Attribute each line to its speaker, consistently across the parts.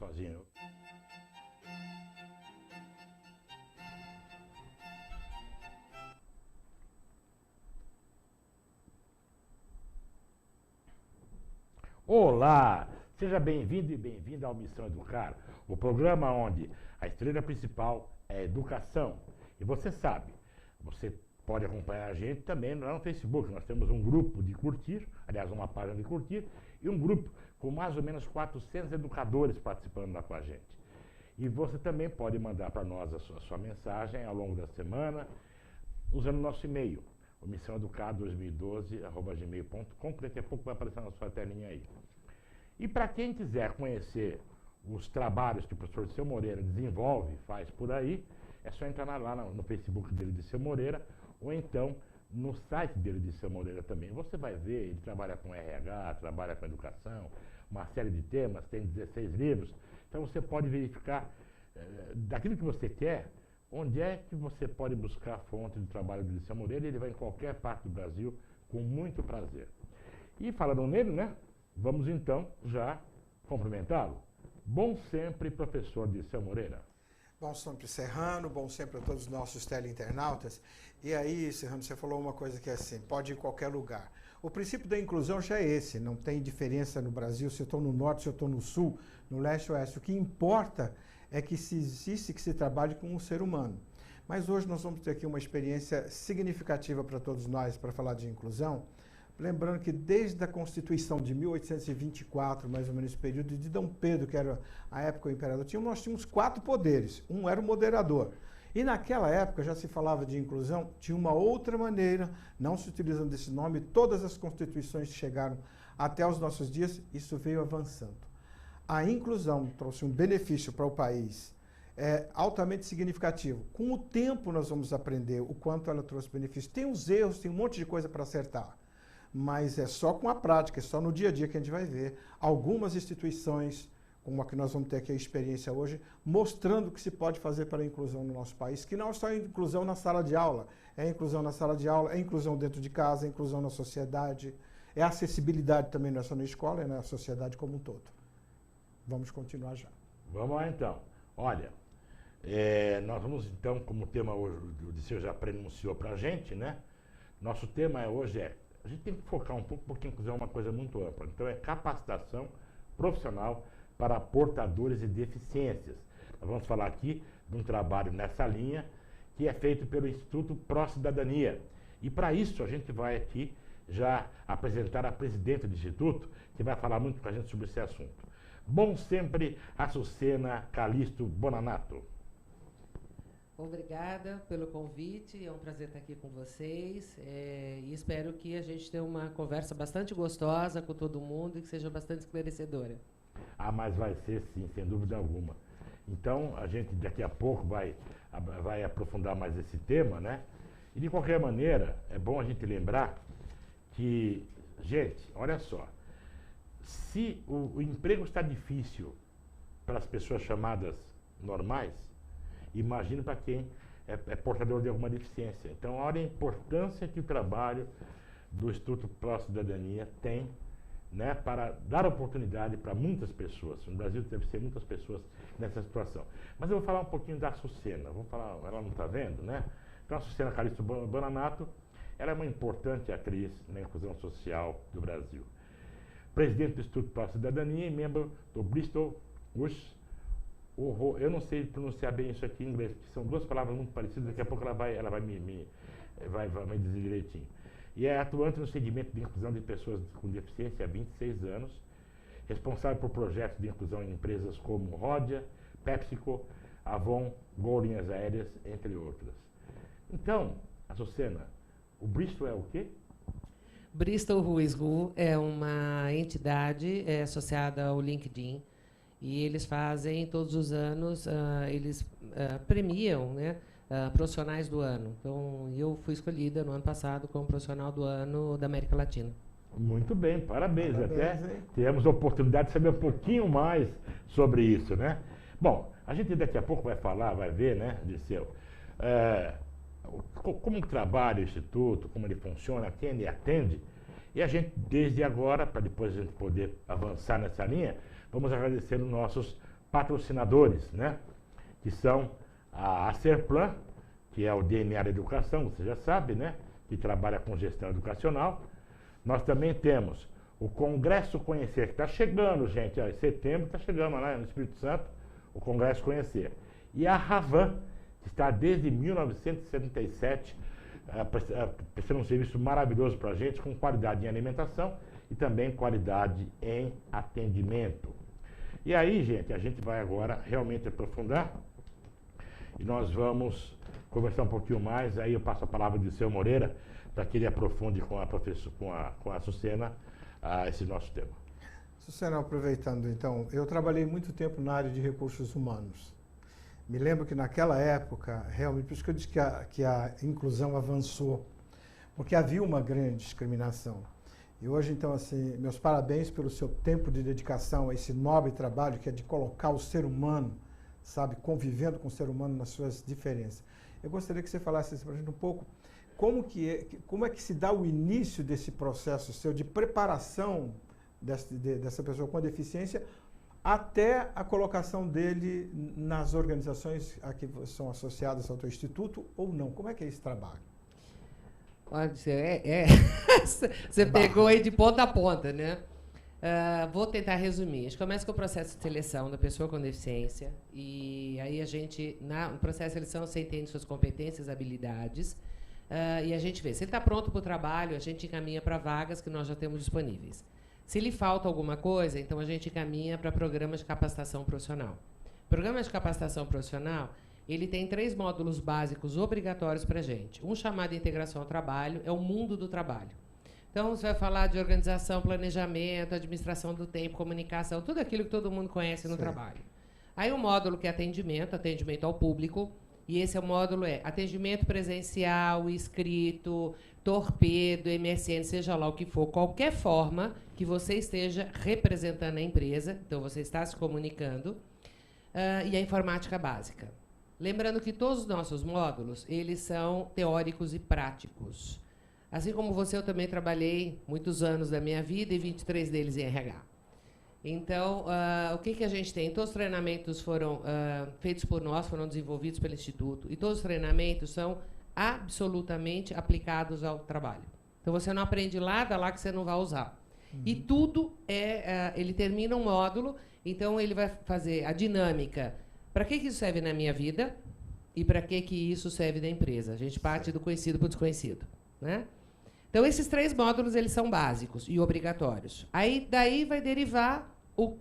Speaker 1: sozinho. Olá! Seja bem-vindo e bem-vinda ao Missão Educar, o programa onde a estrela principal é a educação. E você sabe, você pode acompanhar a gente também lá no Facebook. Nós temos um grupo de curtir, aliás, uma página de curtir, e um grupo com mais ou menos 400 educadores participando lá com a gente. E você também pode mandar para nós a sua mensagem ao longo da semana, usando o nosso e-mail, o missãoeducar2012@gmail.com, que daqui a pouco vai aparecer na sua telinha aí. E para quem quiser conhecer os trabalhos que o professor Dirceu Moreira desenvolve, faz por aí, é só entrar lá no Facebook dele, Dirceu Moreira, ou então no site dele, Dirceu Moreira também. Você vai ver, ele trabalha com RH, trabalha com educação, uma série de temas, tem 16 livros. Então você pode verificar daquilo que você quer, onde é que você pode buscar a fonte do trabalho do Dirceu Moreira. Ele vai em qualquer parte do Brasil com muito prazer. E falando nele, né? Vamos então já cumprimentá-lo. Bom sempre, professor Dirceu Moreira.
Speaker 2: Bom sempre, Serrano, bom sempre a todos os nossos teleinternautas. E aí, Serrano, você falou uma coisa que é assim, pode ir em qualquer lugar. O princípio da inclusão já é esse, não tem diferença no Brasil se eu estou no norte, se eu estou no sul, no leste ou oeste. O que importa é que se trabalhe com um ser humano. Mas hoje nós vamos ter aqui uma experiência significativa para todos nós, para falar de inclusão. Lembrando que desde a Constituição de 1824, mais ou menos esse período de Dom Pedro, que era a época o imperador, nós tínhamos 4 poderes. Um era o moderador. E naquela época já se falava de inclusão, tinha uma outra maneira, não se utilizando esse nome, todas as constituições que chegaram até os nossos dias, isso veio avançando. A inclusão trouxe um benefício para o país altamente significativo. Com o tempo nós vamos aprender o quanto ela trouxe benefício. Tem os erros, tem um monte de coisa para acertar. Mas é só com a prática, é só no dia a dia que a gente vai ver algumas instituições, como a que nós vamos ter aqui a experiência hoje, mostrando o que se pode fazer para a inclusão no nosso país, que não é só inclusão na sala de aula, é inclusão na sala de aula, é inclusão dentro de casa, é inclusão na sociedade, é acessibilidade também, não é só na escola, é na sociedade como um todo. Vamos continuar já.
Speaker 1: Vamos lá então. Olha, nós vamos então, como o tema hoje, o Dirceu já prenunciou para a gente, né? Nosso tema hoje a gente tem que focar um pouco, porque inclusão é uma coisa muito ampla. Então, é capacitação profissional para portadores de deficiências. Nós vamos falar aqui de um trabalho nessa linha, que é feito pelo Instituto Pró-Cidadania. E para isso, a gente vai aqui já apresentar a presidente do Instituto, que vai falar muito com a gente sobre esse assunto. Bom sempre, Açucena Calixto Bonanato.
Speaker 3: Obrigada pelo convite, é um prazer estar aqui com vocês e espero que a gente tenha uma conversa bastante gostosa com todo mundo e que seja bastante esclarecedora.
Speaker 1: Ah, mas vai ser sim, sem dúvida alguma. Então, a gente daqui a pouco vai aprofundar mais esse tema, né? E de qualquer maneira, é bom a gente lembrar que, gente, olha só, se o emprego está difícil para as pessoas chamadas normais, imagine para quem é portador de alguma deficiência. Então, olha a importância que o trabalho do Instituto Pró-Cidadania tem, né, para dar oportunidade para muitas pessoas. No Brasil deve ser muitas pessoas nessa situação. Mas eu vou falar um pouquinho da Açucena. Ela não está vendo, né? Então, a Açucena Calixto Bonanato, ela é uma importante atriz na inclusão social do Brasil. Presidente do Instituto Pró-Cidadania e membro do Bristol Wush. Eu não sei pronunciar bem isso aqui em inglês, porque são duas palavras muito parecidas, daqui a pouco ela vai me dizer direitinho. E é atuante no segmento de inclusão de pessoas com deficiência há 26 anos, responsável por projetos de inclusão em empresas como Rodia, PepsiCo, Avon, Gol Linhas Aéreas, entre outras. Então, Açucena, o Bristol é o quê?
Speaker 3: Bristol Who is Who é uma entidade associada ao LinkedIn e eles fazem todos os anos, eles premiam, né, profissionais do ano. Então, eu fui escolhida no ano passado como profissional do ano da América Latina.
Speaker 1: Muito bem, parabéns. Até tivemos a oportunidade de saber um pouquinho mais sobre isso, né? Bom, a gente daqui a pouco vai falar, vai ver, né, Dirceu, como trabalha o Instituto, como ele funciona, quem ele atende. E a gente, desde agora, para depois a gente poder avançar nessa linha, vamos agradecer os nossos patrocinadores, né? Que são a Serplan, que é o DNA da educação, você já sabe, né? Que trabalha com gestão educacional. Nós também temos o Congresso Conhecer, que está chegando, gente, em setembro está chegando lá no Espírito Santo, o Congresso Conhecer. E a Ravan, que está desde 1977, prestando um serviço maravilhoso para a gente, com qualidade em alimentação e também qualidade em atendimento. E aí, gente, a gente vai agora realmente aprofundar e nós vamos conversar um pouquinho mais. Aí eu passo a palavra de seu Moreira para que ele aprofunde com a professora, com a Sucena, esse nosso tema.
Speaker 2: Sucena, aproveitando então, eu trabalhei muito tempo na área de recursos humanos. Me lembro que naquela época, realmente, por isso que eu disse que a inclusão avançou, porque havia uma grande discriminação. E hoje, então, assim, meus parabéns pelo seu tempo de dedicação a esse nobre trabalho que é de colocar o ser humano, sabe, convivendo com o ser humano nas suas diferenças. Eu gostaria que você falasse para a gente um pouco como é que se dá o início desse processo seu de preparação dessa pessoa com deficiência até a colocação dele nas organizações a que são associadas ao teu instituto ou não. Como é que é esse trabalho?
Speaker 3: Pode ser, Você pegou aí de ponta a ponta, né? Vou tentar resumir. A gente começa com o processo de seleção da pessoa com deficiência e aí a gente, no processo de seleção, você entende suas competências, habilidades e a gente vê. Se ele está pronto para o trabalho, a gente encaminha para vagas que nós já temos disponíveis. Se lhe falta alguma coisa, então a gente encaminha para programas de capacitação profissional. Programa de capacitação profissional, ele tem 3 módulos básicos obrigatórios para a gente. Um chamado Integração ao Trabalho, é o mundo do trabalho. Então, você vai falar de organização, planejamento, administração do tempo, comunicação, tudo aquilo que todo mundo conhece no trabalho. Aí o módulo que é atendimento ao público, e esse módulo é atendimento presencial, escrito, torpedo, MSN, seja lá o que for, qualquer forma que você esteja representando a empresa, então você está se comunicando, e a informática básica. Lembrando que todos os nossos módulos, eles são teóricos e práticos. Assim como você, eu também trabalhei muitos anos da minha vida e 23 deles em RH. Então, o que a gente tem? Todos os treinamentos foram feitos por nós, foram desenvolvidos pelo Instituto, e todos os treinamentos são absolutamente aplicados ao trabalho. Então, você não aprende nada lá que você não vai usar. E tudo ele termina um módulo, então ele vai fazer a dinâmica. Para que isso serve na minha vida e para que isso serve na empresa? A gente parte do conhecido para o desconhecido, né? Então, esses 3 módulos, eles são básicos e obrigatórios. Aí, daí vai derivar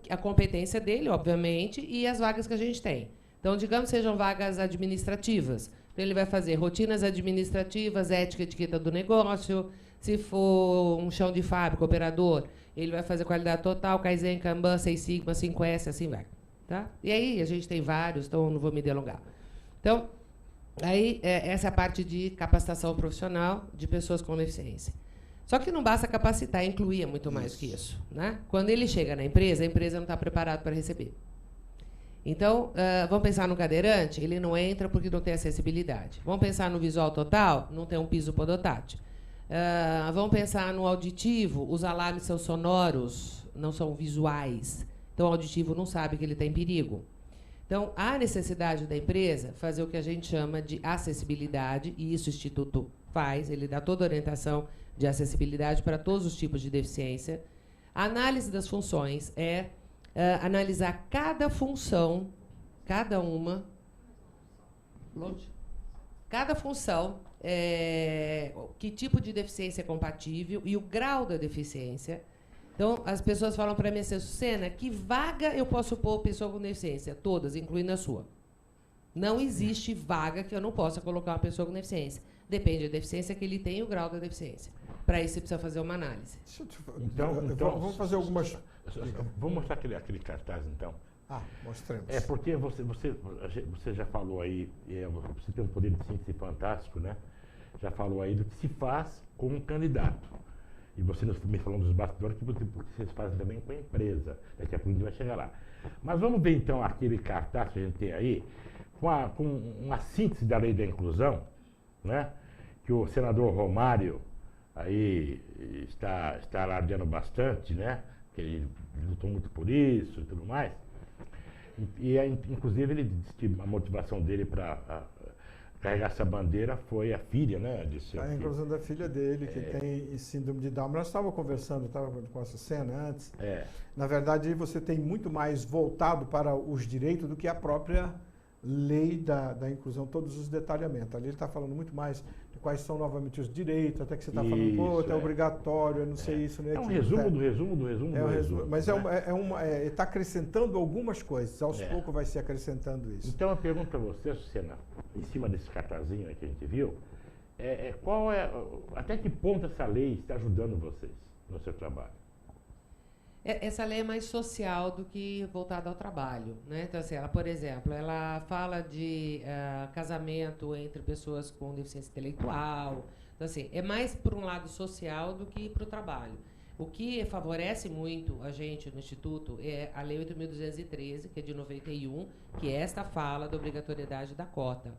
Speaker 3: a competência dele, obviamente, e as vagas que a gente tem. Então, digamos que sejam vagas administrativas. Então, ele vai fazer rotinas administrativas, ética e etiqueta do negócio. Se for um chão de fábrica, operador, ele vai fazer qualidade total, Kaizen, Kanban, 6 Sigma, 5S, assim vai. Tá? E aí, a gente tem vários, então não vou me delongar. Então, aí, essa é a parte de capacitação profissional de pessoas com deficiência. Só que não basta capacitar, incluir muito mais que isso. Né? Quando ele chega na empresa, a empresa não está preparada para receber. Então, vamos pensar no cadeirante, ele não entra porque não tem acessibilidade. Vamos pensar no visual total, não tem um piso podotátil. Vamos pensar no auditivo, os alarmes são sonoros, não são visuais. Então, o auditivo não sabe que ele está em perigo. Então, há necessidade da empresa fazer o que a gente chama de acessibilidade, e isso o Instituto faz, ele dá toda a orientação de acessibilidade para todos os tipos de deficiência. A análise das funções é analisar cada função, cada uma, cada função, que tipo de deficiência é compatível e o grau da deficiência. Então, as pessoas falam para mim assim, Sucena, que vaga eu posso pôr pessoa com deficiência? Todas, incluindo a sua. Não existe vaga que eu não possa colocar uma pessoa com deficiência. Depende da deficiência que ele tem e o grau da deficiência. Para isso, você precisa fazer uma análise.
Speaker 2: Então vamos fazer algumas...
Speaker 1: Vamos mostrar aquele cartaz, então.
Speaker 2: Mostramos.
Speaker 1: Porque você já falou aí, você tem um poder de síntese fantástico, né? Já falou aí do que se faz com um candidato. E você me falou dos bastidores que vocês fazem também com a empresa. Daqui a pouco a gente vai chegar lá. Mas vamos ver, então, aquele cartaz que a gente tem aí, com uma síntese da lei da inclusão, né? Que o senador Romário aí está alardeando bastante, né? Que ele lutou muito por isso e tudo mais. Inclusive, ele disse que a motivação dele para carregar essa bandeira foi a filha, né?
Speaker 2: A inclusão da filha dele, que tem síndrome de Down. Nós estávamos conversando, estava com essa cena antes. Na verdade, você tem muito mais voltado para os direitos do que a própria lei da inclusão, todos os detalhamentos. Ali ele está falando muito mais de quais são novamente os direitos, até que você está falando, pô, é obrigatório, eu não sei isso, né?
Speaker 1: É um resumo do resumo do resumo do resumo.
Speaker 2: Mas está acrescentando algumas coisas, aos poucos vai se acrescentando isso.
Speaker 1: Então eu pergunto para você, Sucena, em cima desse cartazinho aí que a gente viu, até que ponto essa lei está ajudando vocês no seu trabalho?
Speaker 3: Essa lei é mais social do que voltada ao trabalho, né? Então, assim, ela, por exemplo, ela fala de casamento entre pessoas com deficiência intelectual. Então, assim, é mais por um lado social do que para o trabalho. O que favorece muito a gente no Instituto é a Lei 8.213, que é de 91, que é esta fala da obrigatoriedade da cota.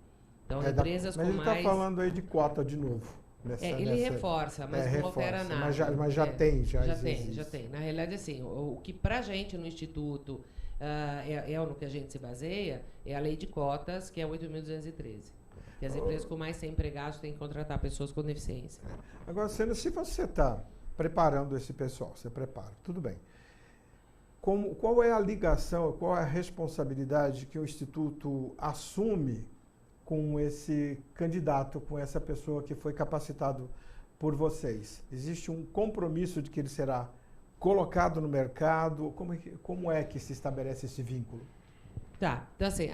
Speaker 3: Então, empresas com mais...
Speaker 2: Mas ele está falando aí de cota de novo.
Speaker 3: Ele reforça, mas não altera nada.
Speaker 2: Mas já tem.
Speaker 3: Já tem. Na realidade, assim, o que para a gente no Instituto é no que a gente se baseia, é a lei de cotas, que é 8.213. Que as empresas com mais 100 empregados têm que contratar pessoas com deficiência.
Speaker 2: Agora, se você está preparando esse pessoal, você prepara, tudo bem. Qual é a ligação, qual é a responsabilidade que o Instituto assume com esse candidato, com essa pessoa que foi capacitado por vocês? Existe um compromisso de que ele será colocado no mercado? Como é que se estabelece esse vínculo?
Speaker 3: Tá, então assim,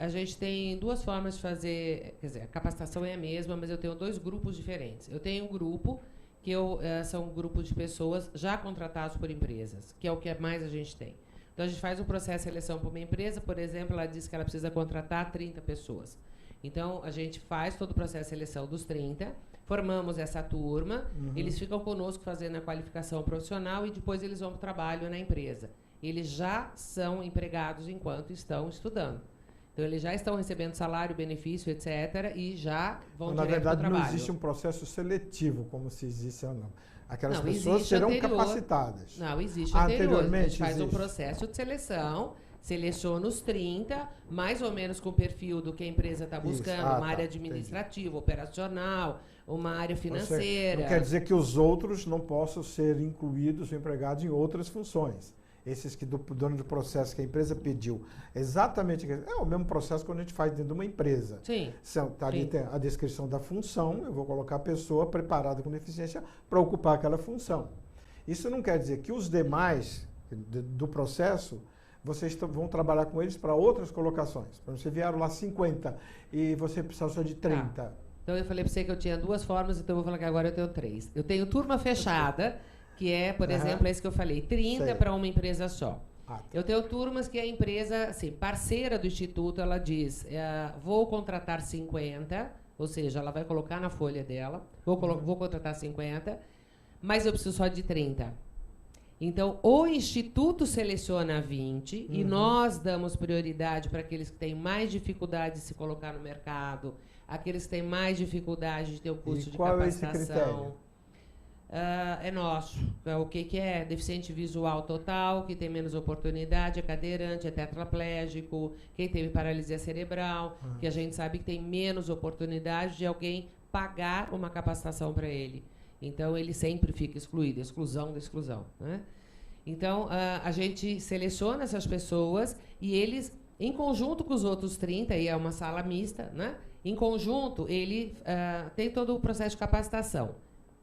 Speaker 3: a gente tem duas formas de fazer, quer dizer, a capacitação é a mesma, mas eu tenho dois grupos diferentes. Eu tenho um grupo que são um grupo de pessoas já contratados por empresas, que é o que mais a gente tem. Então, a gente faz um processo de seleção para uma empresa, por exemplo, ela diz que ela precisa contratar 30 pessoas. Então, a gente faz todo o processo de seleção dos 30, formamos essa turma, eles ficam conosco fazendo a qualificação profissional e depois eles vão para o trabalho na empresa. Eles já são empregados enquanto estão estudando. Então, eles já estão recebendo salário, benefício, etc., e já vão direto para o trabalho.
Speaker 2: Na verdade, não existe um processo seletivo, como se existe ou não. Aquelas pessoas serão capacitadas.
Speaker 3: Não, existe anteriormente. A gente faz um processo de seleção, seleciona os 30, mais ou menos com o perfil do que a empresa está buscando, uma área administrativa, operacional, uma área financeira.
Speaker 2: Não quer dizer que os outros não possam ser incluídos ou empregados em outras funções. Esses que do dono do processo que a empresa pediu. Exatamente. É o mesmo processo que a gente faz dentro de uma empresa.
Speaker 3: Sim.
Speaker 2: Ali tem a descrição da função, eu vou colocar a pessoa preparada com deficiência para ocupar aquela função. Isso não quer dizer que os demais do processo, vocês vão trabalhar com eles para outras colocações. Por exemplo, você vieram lá 50 e você precisa só de 30.
Speaker 3: Tá. Então, eu falei para você que eu tinha duas formas, então eu vou falar que agora eu tenho 3. Eu tenho turma fechada, que é, por exemplo, esse que eu falei, 30 para uma empresa só. Eu tenho turmas que a empresa, assim, parceira do Instituto, ela diz, vou contratar 50, ou seja, ela vai colocar na folha dela, vou contratar 50, mas eu preciso só de 30. Então, o Instituto seleciona 20 e nós damos prioridade para aqueles que têm mais dificuldade de se colocar no mercado, aqueles que têm mais dificuldade de ter o curso de capacitação.
Speaker 2: Qual é esse critério?
Speaker 3: É nosso. O que é deficiente visual total, que tem menos oportunidade, é cadeirante, é tetraplégico, quem teve paralisia cerebral, que a gente sabe que tem menos oportunidade de alguém pagar uma capacitação para ele. Então, ele sempre fica excluído, exclusão da exclusão, né? Então, a gente seleciona essas pessoas e eles, em conjunto com os outros 30, e é uma sala mista, né? Em conjunto, ele tem todo o processo de capacitação.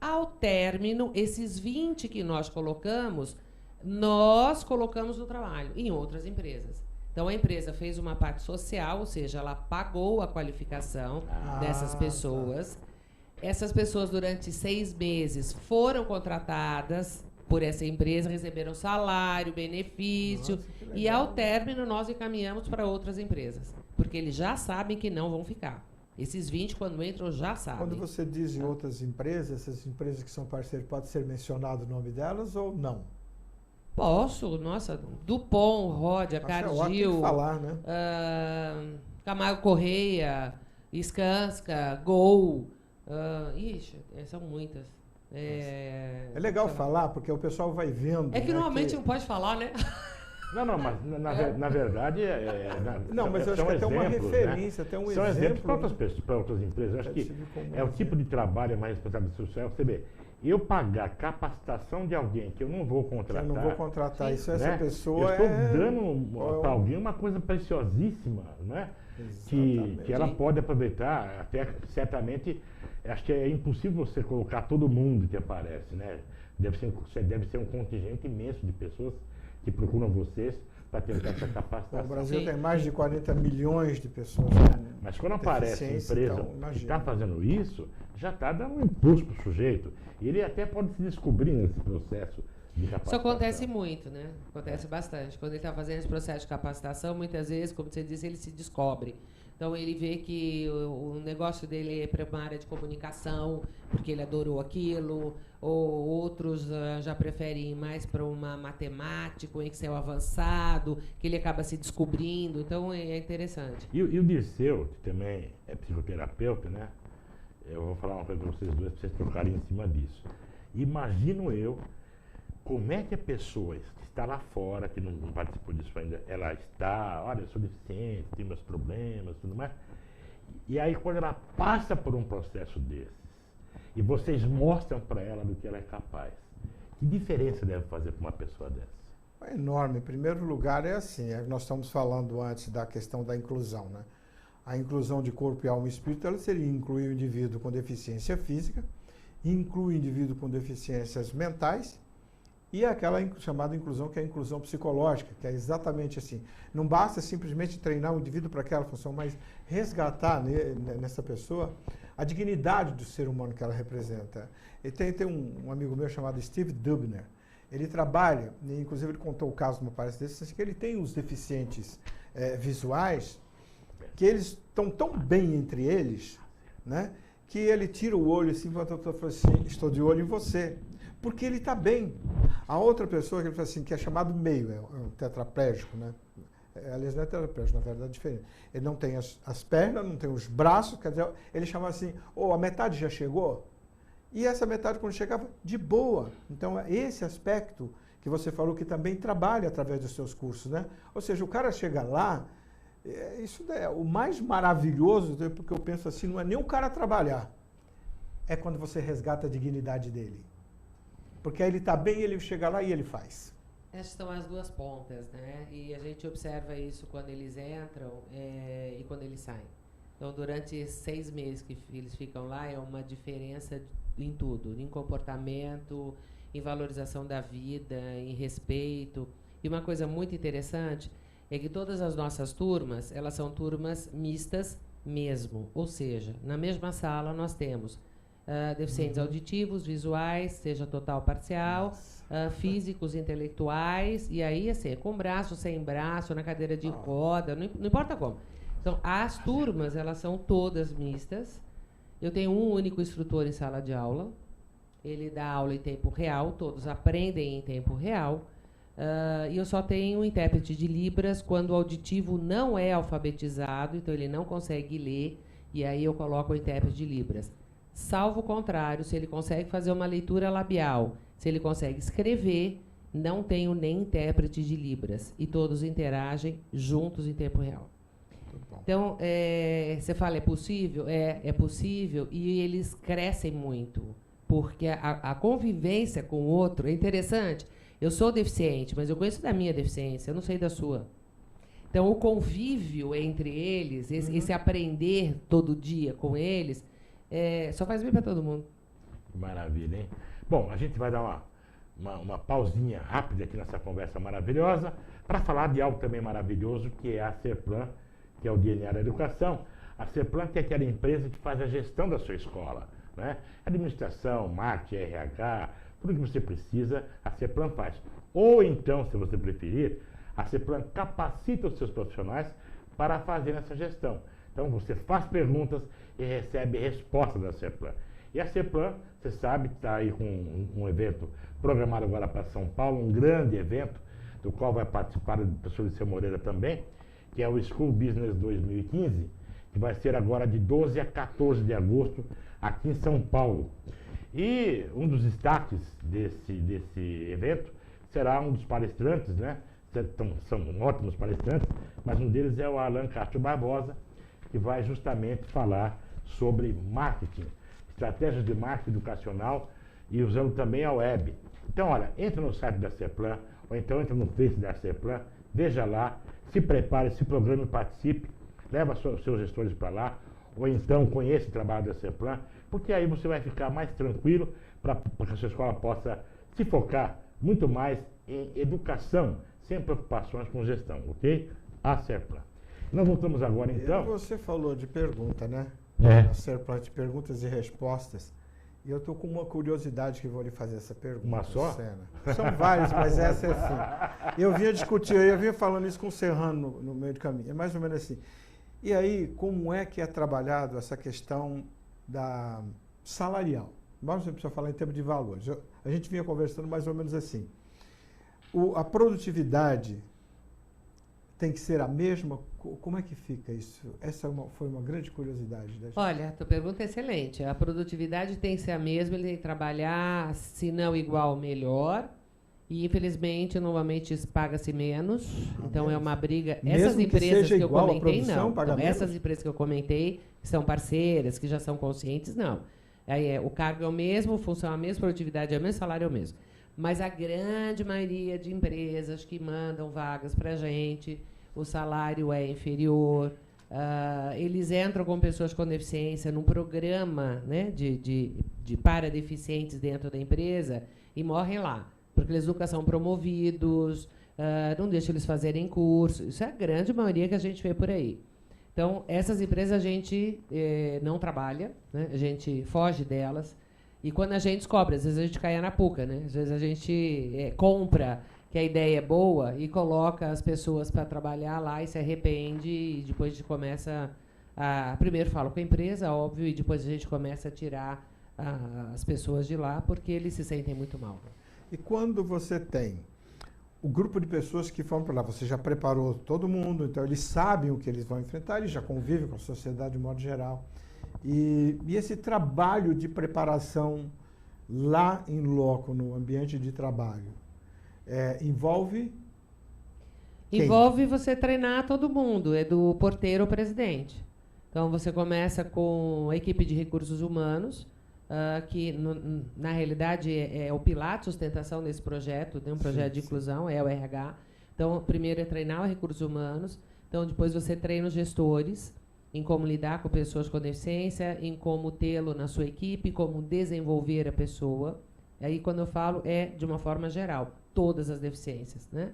Speaker 3: Ao término, esses 20 que nós colocamos no trabalho, em outras empresas. Então, a empresa fez uma parte social, ou seja, ela pagou a qualificação dessas pessoas. Tá. Essas pessoas, durante 6 meses, foram contratadas por essa empresa, receberam salário, benefício. Nossa, e, ao término, nós encaminhamos para outras empresas, porque eles já sabem que não vão ficar. Esses 20, quando entram, já sabem.
Speaker 2: Quando você diz em outras empresas, essas empresas que são parceiros, pode ser mencionado o nome delas ou não?
Speaker 3: Posso, nossa, Dupont, Rodia, Cargill,
Speaker 2: falar, né?
Speaker 3: Camargo Correia, Skanska, Gol, são muitas.
Speaker 2: É legal falar, porque o pessoal vai vendo.
Speaker 3: É que normalmente não pode falar, né?
Speaker 1: Não, mas na verdade
Speaker 2: Não, mas eu acho que até uma referência, até um
Speaker 1: são
Speaker 2: exemplo.
Speaker 1: Exemplos para outras pessoas, para outras empresas. Eu acho que é o tipo de trabalho, é mais responsabilidade social. Você vê, eu pagar capacitação de alguém que eu não vou contratar.
Speaker 2: Eu não vou contratar, isso essa
Speaker 1: né?
Speaker 2: pessoa
Speaker 1: eu estou dando para alguém uma coisa preciosíssima, né? Que ela pode aproveitar, até certamente, acho que é impossível você colocar todo mundo que aparece, né? Deve ser um contingente imenso de pessoas que procuram vocês para tentar essa capacitação.
Speaker 2: O Brasil tem mais de 40 milhões de pessoas.
Speaker 1: Mas quando aparece uma empresa
Speaker 2: então,
Speaker 1: que está fazendo isso, já está dando um impulso para o sujeito. E ele até pode se descobrir nesse processo de capacitação.
Speaker 3: Isso acontece muito, né? Acontece bastante. Quando ele está fazendo esse processo de capacitação, muitas vezes, como você disse, ele se descobre. Então, ele vê que o negócio dele é para uma área de comunicação, porque ele adorou aquilo, ou outros já preferem ir mais para uma matemática, um Excel avançado, que ele acaba se descobrindo. Então, é interessante.
Speaker 1: E o Dirceu, que também é psicoterapeuta, né? Eu vou falar uma coisa para vocês dois, para vocês trocarem em cima disso. Imagino eu como é que a pessoa que está lá fora, que não participou disso ainda, ela está, olha, eu sou deficiente, tenho meus problemas, tudo mais. E aí quando ela passa por um processo desses, e vocês mostram para ela do que ela é capaz, que diferença deve fazer para uma pessoa dessa?
Speaker 2: É enorme. Em primeiro lugar, é assim, nós estamos falando antes da questão da inclusão, né? A inclusão de corpo e alma e espírito, ela seria incluir o indivíduo com deficiência física, inclui o indivíduo com deficiências mentais, e aquela chamada inclusão, que é a inclusão psicológica, que é exatamente assim. Não basta simplesmente treinar o indivíduo para aquela função, mas resgatar nessa pessoa a dignidade do ser humano que ela representa. E tem um amigo meu chamado Steve Dubner. Ele trabalha, inclusive ele contou o caso numa palestra desse, que ele tem os deficientes visuais, que eles estão tão bem entre eles, né, que ele tira o olho assim, fala assim, estou de olho em você. Porque ele está bem. A outra pessoa que ele fala assim, que é chamado meio, é um tetraplégico, né? Aliás, não é tetraplégico, na verdade é diferente. Ele não tem as pernas, não tem os braços, quer dizer, ele chama assim, a metade já chegou? E essa metade, quando chegava, de boa. Então, esse aspecto que você falou que também trabalha através dos seus cursos, né? Ou seja, o cara chega lá, isso é o mais maravilhoso, porque eu penso assim, não é nem o cara trabalhar, é quando você resgata a dignidade dele. Porque aí ele está bem, ele chega lá e ele faz.
Speaker 3: Essas são as duas pontas, né? E a gente observa isso quando eles entram e quando eles saem. Então, durante 6 meses que eles ficam lá, é uma diferença em tudo. Em comportamento, em valorização da vida, em respeito. E uma coisa muito interessante é que todas as nossas turmas, elas são turmas mistas mesmo. Ou seja, na mesma sala nós temos deficientes auditivos, visuais, seja total ou parcial, físicos, intelectuais, e aí, assim, com braço, sem braço, na cadeira de roda, não importa como. Então, as turmas, elas são todas mistas. Eu tenho um único instrutor em sala de aula, ele dá aula em tempo real, todos aprendem em tempo real, e eu só tenho um intérprete de Libras quando o auditivo não é alfabetizado, então ele não consegue ler, e aí eu coloco o intérprete de Libras. Salvo o contrário, se ele consegue fazer uma leitura labial, se ele consegue escrever, não tenho nem intérprete de Libras. E todos interagem juntos em tempo real. Então, você fala, é possível? É possível, e eles crescem muito, porque a convivência com o outro é interessante. Eu sou deficiente, mas eu conheço da minha deficiência, eu não sei da sua. Então, o convívio entre eles, esse aprender todo dia com eles, só faz bem para todo mundo.
Speaker 1: Maravilha, hein? Bom, a gente vai dar uma pausinha rápida aqui nessa conversa maravilhosa para falar de algo também maravilhoso, que é a Serplan, que é o DNA da Educação. A Serplan que é aquela empresa que faz a gestão da sua escola, né? Administração, marketing, RH, tudo que você precisa, a Serplan faz. Ou então, se você preferir, a Serplan capacita os seus profissionais para fazer essa gestão. Então, você faz perguntas e recebe respostas da Serplan. E a Serplan, você sabe, está aí com um evento programado agora para São Paulo, um grande evento, do qual vai participar o professor Liceu Moreira também, que é o School Business 2015, que vai ser agora de 12 a 14 de agosto, aqui em São Paulo. E um dos destaques desse evento será um dos palestrantes, né? são ótimos palestrantes, mas um deles é o Alan Castro Barbosa, que vai justamente falar sobre marketing, estratégias de marketing educacional e usando também a web. Então, olha, entra no site da Serplan, ou então entra no Face da Serplan, veja lá, se prepare, se programe, participe, leva seus gestores para lá, ou então conheça o trabalho da Serplan, porque aí você vai ficar mais tranquilo para que a sua escola possa se focar muito mais em educação, sem preocupações com gestão, ok? A Serplan. Nós voltamos agora, então.
Speaker 2: Você falou de pergunta, né? A Serplan de perguntas e respostas. E eu estou com uma curiosidade que vou lhe fazer essa pergunta.
Speaker 1: Uma só?
Speaker 2: Sena. São várias, mas essa é assim. Eu vinha falando isso com o Serrano no meio do caminho. É mais ou menos assim. E aí, como é que é trabalhado essa questão da salarial? Vamos precisar falar em termos de valores. A gente vinha conversando mais ou menos assim. A produtividade tem que ser a mesma? Como é que fica isso? Essa foi uma grande curiosidade da gente.
Speaker 3: Olha, a tua pergunta é excelente. A produtividade tem que ser a mesma, ele tem que trabalhar, se não igual, melhor. E, infelizmente, novamente, paga-se menos. Então, é uma briga. Essas empresas que eu comentei, não. Então, essas empresas que eu comentei, que são parceiras, que já são conscientes, não. Aí o cargo é o mesmo, função é a mesma, produtividade é o mesmo, salário é o mesmo. Mas a grande maioria de empresas que mandam vagas para a gente, o salário é inferior, eles entram com pessoas com deficiência num programa, né, de paradeficientes dentro da empresa e morrem lá, porque eles nunca são promovidos, não deixam eles fazerem curso. Isso é a grande maioria que a gente vê por aí. Então, essas empresas a gente não trabalha, né, a gente foge delas. E quando a gente descobre, às vezes a gente cai na puca, né? Às vezes a gente compra que a ideia é boa e coloca as pessoas para trabalhar lá e se arrepende e depois a gente começa a... Primeiro fala com a empresa, óbvio, e depois a gente começa a tirar as pessoas de lá porque eles se sentem muito mal.
Speaker 2: E quando você tem o grupo de pessoas que foram para lá, você já preparou todo mundo, então eles sabem o que eles vão enfrentar, eles já convivem com a sociedade de modo geral. E esse trabalho de preparação lá em loco, no ambiente de trabalho, envolve quem? Envolve
Speaker 3: você treinar todo mundo, é do porteiro ao presidente. Então, você começa com a equipe de recursos humanos, que, na realidade, é o pilar de sustentação desse projeto, tem um projeto de inclusão, é o RH. Então, primeiro é treinar os recursos humanos, então, depois você treina os gestores, em como lidar com pessoas com deficiência, em como tê-lo na sua equipe, como desenvolver a pessoa. Aí, quando eu falo, é de uma forma geral, todas as deficiências, né?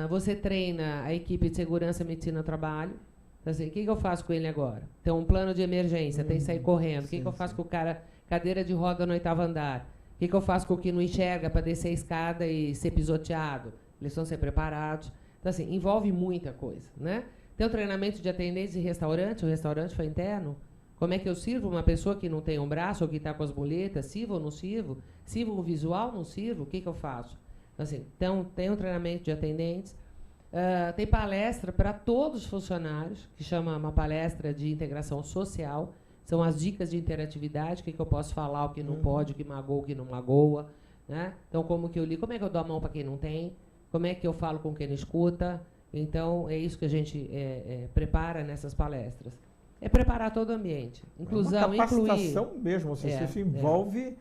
Speaker 3: Você treina a equipe de segurança, medicina, trabalho. Então, assim, o que eu faço com ele agora? Então, um plano de emergência, tem que sair correndo. O que eu faço com o cara, cadeira de roda no 8º andar? O que eu faço com o que não enxerga para descer a escada e ser pisoteado? Eles vão ser preparados. Então, assim, envolve muita coisa, né? Tem o treinamento de atendentes de restaurante, o restaurante foi interno. Como é que eu sirvo uma pessoa que não tem um braço ou que está com as muletas? Sirvo ou não sirvo? Sirvo o visual, não sirvo? O que eu faço? Então, assim, tem um treinamento de atendentes. Tem palestra para todos os funcionários, que chama uma palestra de integração social. São as dicas de interatividade, o que eu posso falar, o que não pode, o que magoa, o que não magoa. Né? Então, como que eu ligo? Como é que eu dou a mão para quem não tem? Como é que eu falo com quem não escuta? Então, é isso que a gente prepara nessas palestras. É preparar todo o ambiente. Inclusão,
Speaker 2: incluir... É uma capacitação mesmo, isso envolve...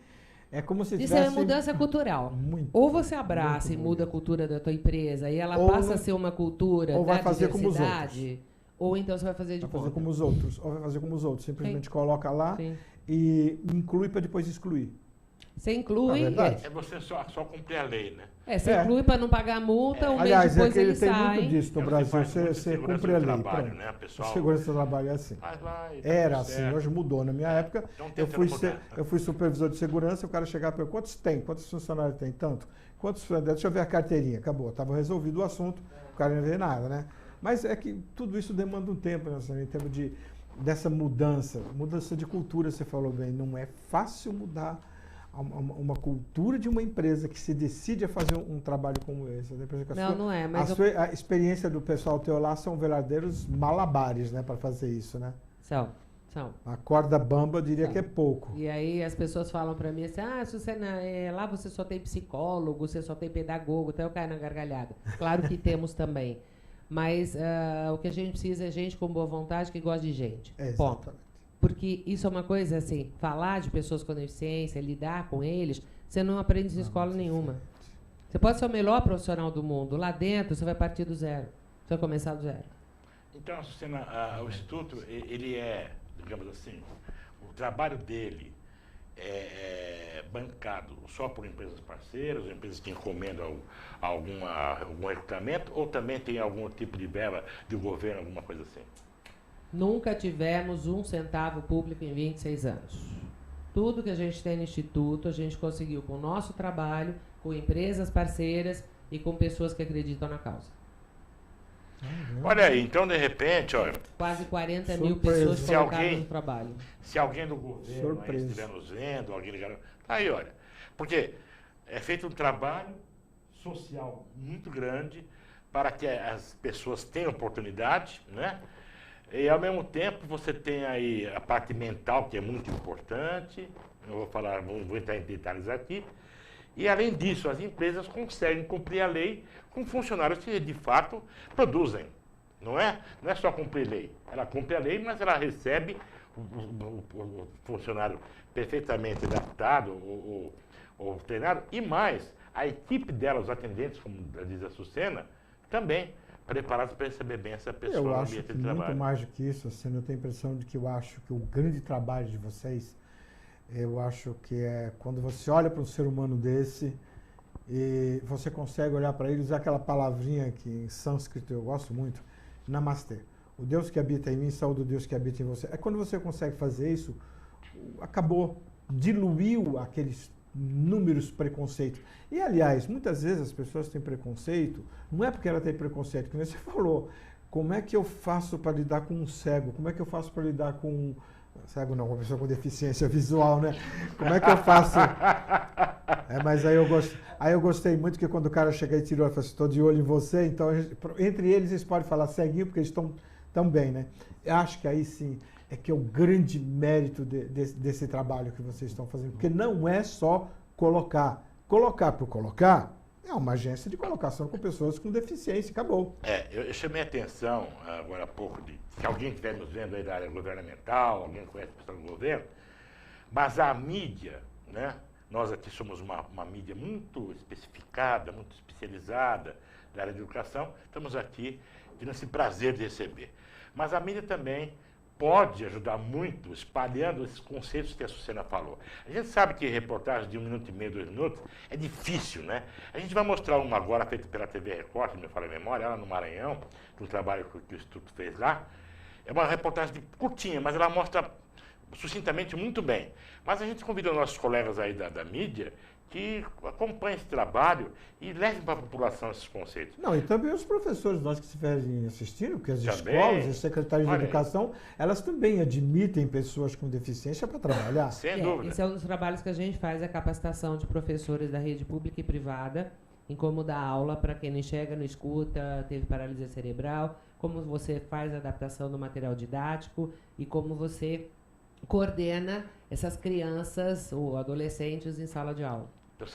Speaker 2: É como se
Speaker 3: tivesse... Isso é mudança cultural. Ou você abraça e muda a cultura da tua empresa, e ela passa a ser uma cultura
Speaker 2: ou vai
Speaker 3: da
Speaker 2: fazer como os
Speaker 3: diversidade, ou então você vai fazer de
Speaker 2: vai fazer como os outros, ou vai fazer como os outros. Simplesmente coloca lá e inclui para depois excluir.
Speaker 3: Você inclui...
Speaker 1: É você só cumprir a lei, né?
Speaker 3: Você inclui para não pagar multa, um
Speaker 2: aliás,
Speaker 3: mês depois ele
Speaker 2: tem
Speaker 3: sai.
Speaker 2: Muito disso no Brasil, você cumpre a lei.
Speaker 1: Trabalho, né, pessoal?
Speaker 2: Segurança do trabalho é assim. Era assim, hoje mudou. Na minha época, eu fui supervisor de segurança, o cara chegava para quantos tem? Quantos funcionários tem? Tanto. Quantos funcionários? Deixa eu ver a carteirinha. Acabou. Estava resolvido o assunto, o cara não vê nada, né? Mas é que tudo isso demanda um tempo, né, em termos dessa mudança de cultura, você falou bem. Não é fácil mudar uma cultura de uma empresa que se decide a fazer um trabalho como esse.
Speaker 3: Não é. Mas
Speaker 2: a experiência do pessoal teu lá são verdadeiros malabares, né, para fazer isso, né?
Speaker 3: São. São.
Speaker 2: A corda bamba eu diria que é pouco.
Speaker 3: E aí as pessoas falam para mim assim, se você lá você só tem psicólogo, você só tem pedagogo, então eu caio na gargalhada. Claro que temos também. Mas o que a gente precisa é gente com boa vontade que gosta de gente. Ponto. Porque isso é uma coisa assim, falar de pessoas com deficiência, lidar com eles, você não aprende em escola nenhuma. Você pode ser o melhor profissional do mundo. Lá dentro você vai partir do zero. Você vai começar do zero.
Speaker 1: Então, Açucena, o Instituto, ele é, digamos assim, o trabalho dele é bancado só por empresas parceiras, ou empresas que encomendam algum equipamento, ou também tem algum tipo de verba de governo, alguma coisa assim?
Speaker 3: Nunca tivemos um centavo público em 26 anos. Tudo que a gente tem no Instituto, a gente conseguiu com o nosso trabalho, com empresas parceiras e com pessoas que acreditam na causa.
Speaker 1: Olha aí, então de repente, olha,
Speaker 3: quase 40 mil pessoas colocadas no trabalho.
Speaker 1: Se alguém do governo aí estiver nos vendo, alguém ligado, tá aí, olha. Porque é feito um trabalho social muito grande para que as pessoas tenham oportunidade, né? E ao mesmo tempo você tem aí a parte mental, que é muito importante. Eu vou entrar em detalhes aqui. E além disso, as empresas conseguem cumprir a lei com funcionários que de fato produzem. Não é só cumprir lei. Ela cumpre a lei, mas ela recebe o funcionário perfeitamente adaptado ou treinado. E mais, a equipe dela, os atendentes, como diz a Açucena, também preparados para receber bem essa pessoa no ambiente de trabalho.
Speaker 2: Muito mais do que isso, assim, eu tenho a impressão de que eu acho que o grande trabalho de vocês, eu acho que é quando você olha para um ser humano desse e você consegue olhar para ele, usar aquela palavrinha que em sânscrito eu gosto muito, Namastê. O Deus que habita em mim, saúde o Deus que habita em você. É quando você consegue fazer isso, acabou, diluiu aqueles inúmeros preconceitos. E, aliás, muitas vezes as pessoas têm preconceito, não é porque ela tem preconceito, como você falou, como é que eu faço para lidar com um cego? Como é que eu faço para lidar com... Cego não, uma pessoa com deficiência visual, né? Como é que eu faço? Mas aí eu gostei muito que quando o cara chega e tirou, eu falei assim, estou de olho em você, então entre eles podem falar ceguinho, porque eles estão tão bem, né? Eu acho que aí sim é que é o grande mérito desse trabalho que vocês estão fazendo, porque não é só colocar. Colocar por colocar é uma agência de colocação com pessoas com deficiência, acabou.
Speaker 1: Eu chamei a atenção agora há pouco, se alguém estiver nos vendo aí da área governamental, alguém conhece a pessoa do governo, mas a mídia, né? Nós aqui somos uma mídia muito especificada, muito especializada da área de educação, estamos aqui tendo esse prazer de receber. Mas a mídia também pode ajudar muito espalhando esses conceitos que a Açucena falou. A gente sabe que reportagem de 1 minuto e meio, 2 minutos, é difícil, né? A gente vai mostrar uma agora feita pela TV Record, se me falha a memória, ela no Maranhão, de um trabalho que o Instituto fez lá. É uma reportagem curtinha, mas ela mostra sucintamente muito bem. Mas a gente convida nossos colegas aí da mídia que acompanhem esse trabalho e levem para a população esses conceitos.
Speaker 2: Não, e também os professores, nós que estiverem assistindo, porque as escolas, as secretarias de educação, elas também admitem pessoas com deficiência para trabalhar.
Speaker 1: Sem dúvida.
Speaker 3: Esse é um dos trabalhos que a gente faz, a capacitação de professores da rede pública e privada, em como dar aula para quem não enxerga, não escuta, teve paralisia cerebral, como você faz a adaptação do material didático e como você coordena essas crianças ou adolescentes em sala de aula.
Speaker 1: Então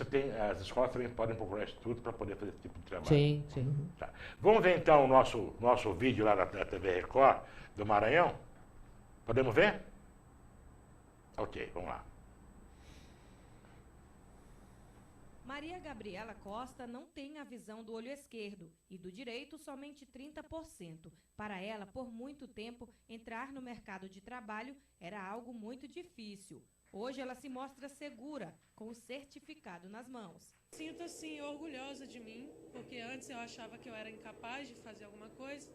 Speaker 1: as escolas também podem procurar instituto para poder fazer esse tipo de trabalho.
Speaker 3: Sim, sim.
Speaker 1: Tá. Vamos ver então o nosso vídeo lá da TV Record do Maranhão? Podemos ver? Ok, vamos lá.
Speaker 4: Maria Gabriela Costa não tem a visão do olho esquerdo e do direito somente 30%. Para ela, por muito tempo, entrar no mercado de trabalho era algo muito difícil. Hoje ela se mostra segura, com o certificado nas mãos.
Speaker 5: Sinto assim orgulhosa de mim, porque antes eu achava que eu era incapaz de fazer alguma coisa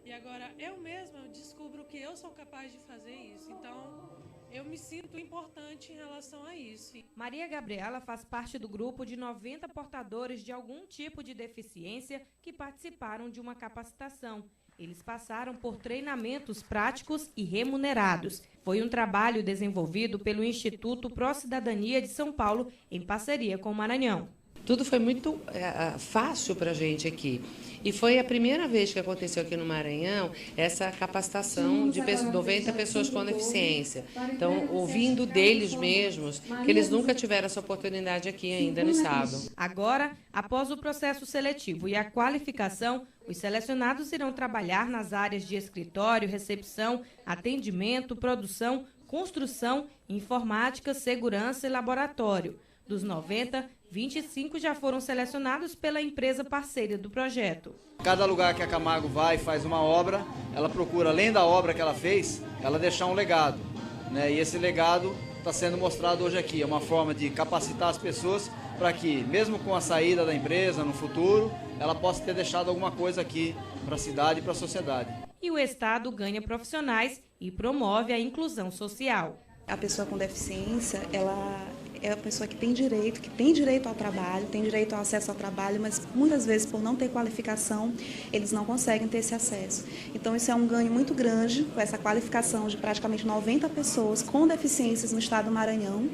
Speaker 5: e agora eu mesma descubro que eu sou capaz de fazer isso. Então, eu me sinto importante em relação a isso.
Speaker 4: Maria Gabriela faz parte do grupo de 90 portadores de algum tipo de deficiência que participaram de uma capacitação. Eles passaram por treinamentos práticos e remunerados. Foi um trabalho desenvolvido pelo Instituto Pró Cidadania de São Paulo, em parceria com o Maranhão.
Speaker 3: tudo foi muito fácil para a gente aqui. E foi a primeira vez que aconteceu aqui no Maranhão essa capacitação de 90 pessoas com deficiência. Então, ouvindo deles mesmos, que eles nunca tiveram essa oportunidade aqui ainda no estado.
Speaker 4: Agora, após o processo seletivo e a qualificação, os selecionados irão trabalhar nas áreas de escritório, recepção, atendimento, produção, construção, informática, segurança e laboratório. Dos 90, 25 já foram selecionados pela empresa parceira do projeto.
Speaker 6: Cada lugar que a Camargo vai e faz uma obra, ela procura, além da obra que ela fez, ela deixar um legado, né? E esse legado está sendo mostrado hoje aqui. É uma forma de capacitar as pessoas para que, mesmo com a saída da empresa no futuro, ela possa ter deixado alguma coisa aqui para a cidade e para a sociedade.
Speaker 4: E o Estado ganha profissionais e promove a inclusão social.
Speaker 7: A pessoa com deficiência, ela é a pessoa que tem direito ao trabalho, tem direito ao acesso ao trabalho, mas muitas vezes, por não ter qualificação, eles não conseguem ter esse acesso. Então, isso é um ganho muito grande, com essa qualificação de praticamente 90 pessoas com deficiências no estado do Maranhão.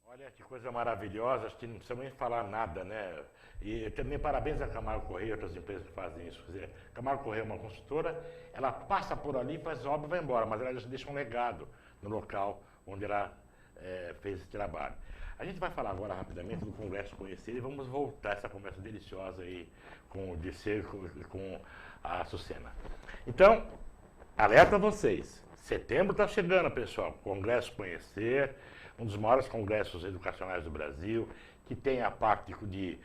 Speaker 1: Olha que coisa maravilhosa, acho que não precisa nem falar nada, né? E também parabéns a Camargo Correia e outras empresas que fazem isso. Quer dizer, Camargo Correia é uma construtora, ela passa por ali, faz obra e vai embora, mas ela deixa um legado no local onde ela fez esse trabalho. A gente vai falar agora rapidamente do Congresso Conhecer e vamos voltar essa conversa deliciosa aí com a Sucena. Então, alerta a vocês, setembro está chegando, pessoal, Congresso Conhecer, um dos maiores congressos educacionais do Brasil, que tem a parte de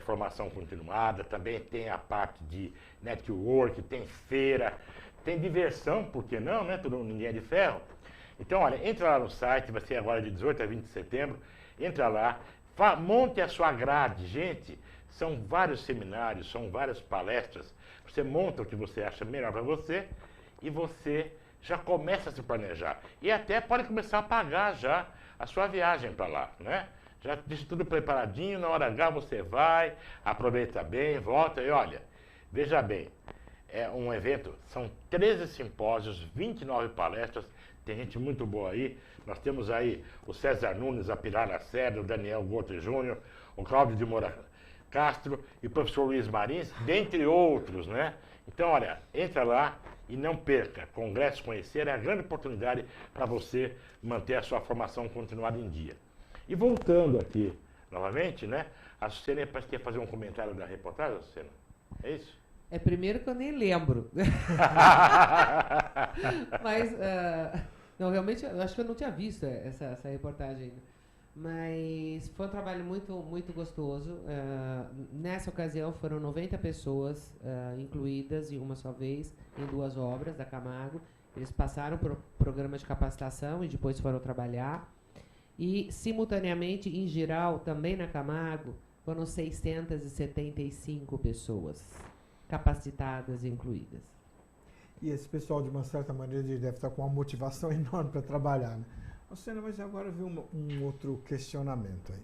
Speaker 1: formação continuada, também tem a parte de network, tem feira, tem diversão, por que não, né? Ninguém é de ferro. Então, olha, entra lá no site, vai ser agora de 18 a 20 de setembro, entra lá, monte a sua grade. Gente, são vários seminários, são várias palestras, você monta o que você acha melhor para você e você já começa a se planejar. E até pode começar a pagar já a sua viagem para lá, né? Já deixa tudo preparadinho, na hora H você vai, aproveita bem, volta e olha, veja bem, é um evento, são 13 simpósios, 29 palestras, tem gente muito boa aí, nós temos aí o César Nunes, a Pilar Lacerda, o Daniel Gotti Júnior, o Cláudio de Moura Castro e o professor Luiz Marins, dentre outros, né? Então, olha, entra lá e não perca, Congresso Conhecer é a grande oportunidade para você manter a sua formação continuada em dia. E voltando aqui, novamente, né? A Sucena parece que ia fazer um comentário da reportagem, Sucena? É isso?
Speaker 3: É primeiro que eu nem lembro. Mas, não, realmente, eu acho que eu não tinha visto essa reportagem ainda. Mas foi um trabalho muito, muito gostoso. Nessa ocasião foram 90 pessoas incluídas em uma só vez, em 2 obras da Camargo. Eles passaram por programa de capacitação e depois foram trabalhar. E, simultaneamente, em geral, também na Camargo, foram 675 pessoas capacitadas e incluídas.
Speaker 2: E esse pessoal, de uma certa maneira, deve estar com uma motivação enorme para trabalhar, né? Sucena, mas agora veio um outro questionamento aí.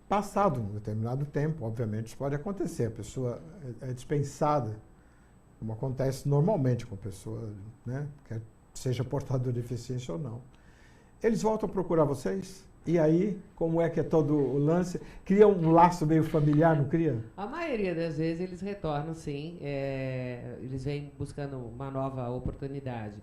Speaker 2: Passado um determinado tempo, obviamente, isso pode acontecer, a pessoa é dispensada, como acontece normalmente com a pessoa, né? Quer seja portador de deficiência ou não. Eles voltam a procurar vocês? E aí, como é que é todo o lance? Cria um laço meio familiar, não cria?
Speaker 3: A maioria das vezes eles retornam, sim. Eles vêm buscando uma nova oportunidade.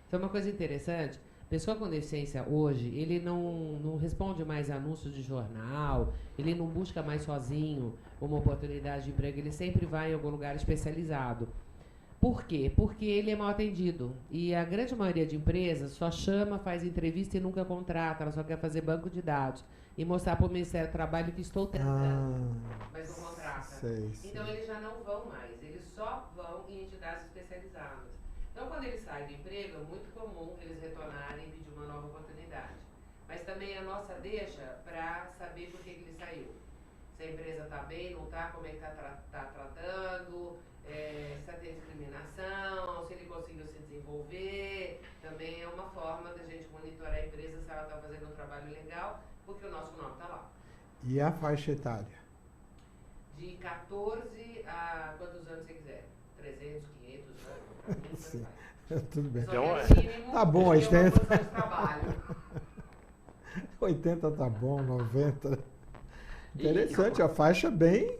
Speaker 3: Então, uma coisa interessante, pessoa com deficiência hoje, ele não responde mais anúncios de jornal, ele não busca mais sozinho uma oportunidade de emprego, ele sempre vai em algum lugar especializado. Por quê? Porque ele é mal atendido. E a grande maioria de empresas só chama, faz entrevista e nunca contrata, ela só quer fazer banco de dados e mostrar para o Ministério do Trabalho que estou tentando, mas não contrata.
Speaker 2: Sei.
Speaker 3: Então, eles já não vão mais, eles só vão em entidades especializadas. Então, quando eles saem do emprego, é muito comum eles retornarem e pedir uma nova oportunidade. Mas também a nossa deixa para saber por que ele saiu. Se a empresa está bem, não está, como é que está tratando, se tem discriminação, se ele conseguiu se desenvolver. Também é uma forma da gente monitorar a empresa se ela está fazendo um trabalho legal, porque o nosso nome está lá.
Speaker 2: E a faixa etária?
Speaker 3: De 14 a quantos anos você quiser. 300, 500 anos.
Speaker 2: Sim, tudo bem.
Speaker 1: Então,
Speaker 2: tá bom, a gente tem... 80 tá bom, 90. Interessante, a faixa bem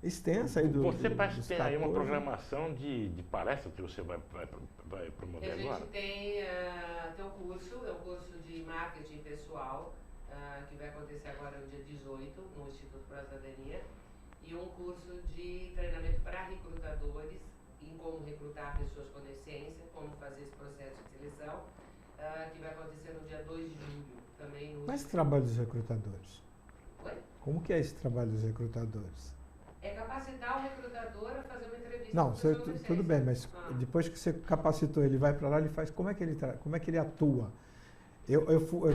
Speaker 2: extensa aí do.
Speaker 1: Você parece
Speaker 2: dos
Speaker 1: que tem aí uma
Speaker 2: 14.
Speaker 1: programação de palestra que você vai promover
Speaker 3: A gente
Speaker 1: agora?
Speaker 3: tem um curso, é um curso de marketing pessoal, que vai acontecer agora no dia 18, no Instituto Pro Cidadania, e um curso de treinamento para recrutadores, em como recrutar pessoas com deficiência, como fazer esse processo de seleção, que vai acontecer no dia 2 de julho, também no...
Speaker 2: Mas trabalho dos recrutadores?
Speaker 3: Oi?
Speaker 2: Como que é esse trabalho dos recrutadores?
Speaker 3: É capacitar o recrutador a fazer uma entrevista
Speaker 2: Não,
Speaker 3: com
Speaker 2: você,
Speaker 3: pessoa com
Speaker 2: tudo bem, mas
Speaker 3: deficiência.
Speaker 2: depois que você capacitou, ele vai para lá, ele faz. Como é que ele atua?